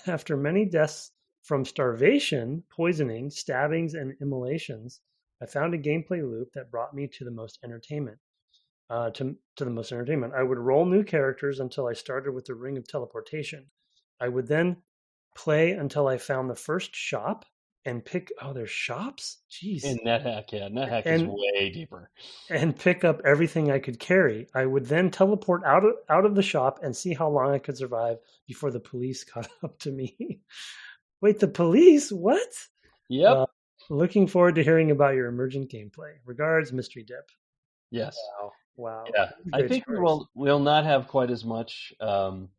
After many deaths from starvation, poisoning, stabbings, and immolations, I found a gameplay loop that brought me to the most entertainment. To the most entertainment, I would roll new characters until I started with the Ring of Teleportation. I would then play until I found the first shop and pick. Oh, there's shops. Jeez. In NetHack, yeah, NetHack is way deeper. And pick up everything I could carry. I would then teleport out of the shop and see how long I could survive before the police caught up to me. Wait, the police? What? Yep. Looking forward to hearing about your emergent gameplay. Regards, Mystery Dip. Yes. Wow. Yeah, I think we'll not have quite as much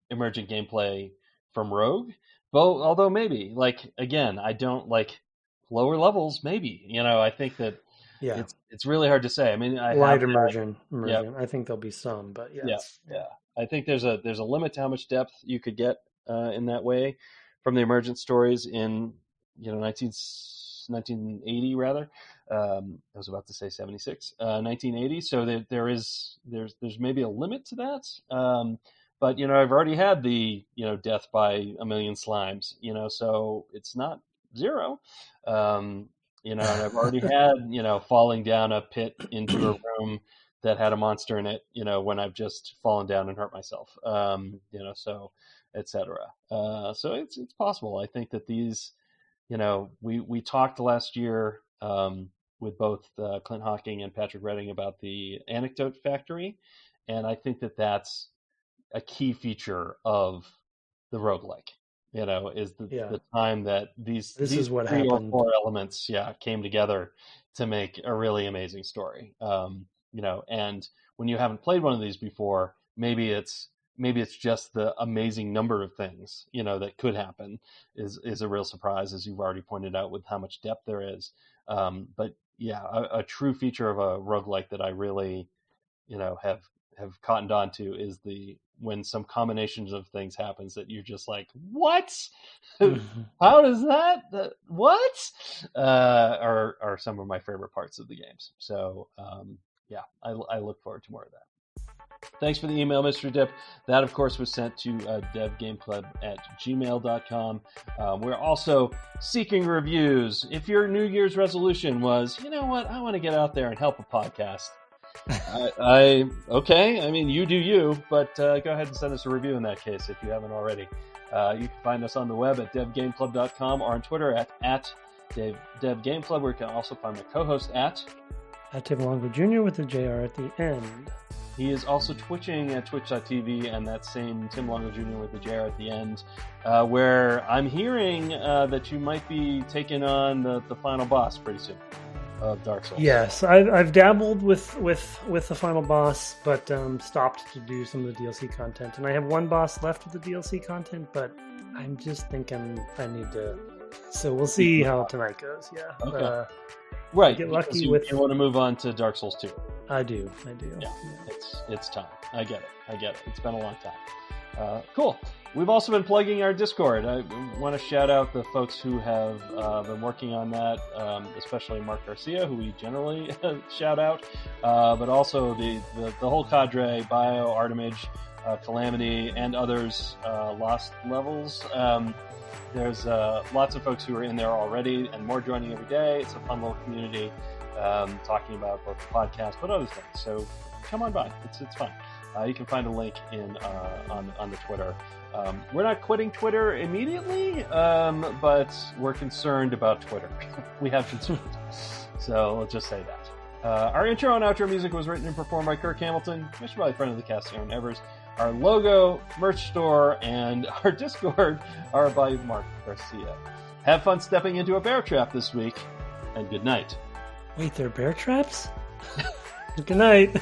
emergent gameplay from Rogue, but although maybe, like, again, I don't like lower levels. Maybe, I think that it's really hard to say. I mean, light immersion. Yep. I think there'll be some, but yeah. I think there's a limit to how much depth you could get in that way from the emergent stories in 1980 rather. I was about to say 76, 1980. So there's maybe a limit to that. But I've already had the death by a million slimes. So it's not zero. And I've already had falling down a pit into a room that had a monster in it. When I've just fallen down and hurt myself. So etc. So it's possible. I think that these. We talked last year with both Clint Hawking and Patrick Redding about the anecdote factory, and I think that that's a key feature of the roguelike. Is the time that these is what three happened. or four elements, came together to make a really amazing story. And when you haven't played one of these before, maybe it's just the amazing number of things, that could happen is a real surprise, as you've already pointed out, with how much depth there is. But yeah, a true feature of a roguelike that I really, have cottoned on to is when some combinations of things happens that you're just like, what? How does that? What? Are some of my favorite parts of the games. So I look forward to more of that. Thanks for the email, Mr. Dip. That, of course, was sent to devgameclub@gmail.com. We're also seeking reviews. If your New Year's resolution was, you know what, I want to get out there and help a podcast. Okay. I mean, you do you, but go ahead and send us a review in that case if you haven't already. You can find us on the web at devgameclub.com or on Twitter at devgameclub, where you can also find my co-host at Tim Longo Jr. with the JR at the end. He is also twitching at twitch.tv, and that same Tim Longo Jr. with the JR at the end, where I'm hearing that you might be taking on the final boss pretty soon of Dark Souls. Yes, I've dabbled with the final boss, but stopped to do some of the DLC content. And I have one boss left with the DLC content, but I'm just thinking I need to... So we'll see how tonight goes, yeah. Okay. Right, get lucky you want to move on to Dark Souls 2. I do. Yeah, it's time. I get it. It's been a long time. Cool. We've also been plugging our Discord. I want to shout out the folks who have been working on that, especially Mark Garcia, who we generally shout out, but also the whole cadre, Bio, Artemage, Calamity, and others, Lost Levels. There's lots of folks who are in there already, and more joining every day. It's a fun little community, talking about both the podcast but other things. So come on by. It's fun. You can find a link on the Twitter. We're not quitting Twitter immediately, but we're concerned about Twitter. We have concerns. So let's just say that. Our intro and outro music was written and performed by Kirk Hamilton, Mr. Valley, friend of the cast, Aaron Evers. Our logo, merch store, and our Discord are by Mark Garcia. Have fun stepping into a bear trap this week, and good night. Wait, there are bear traps? Good night.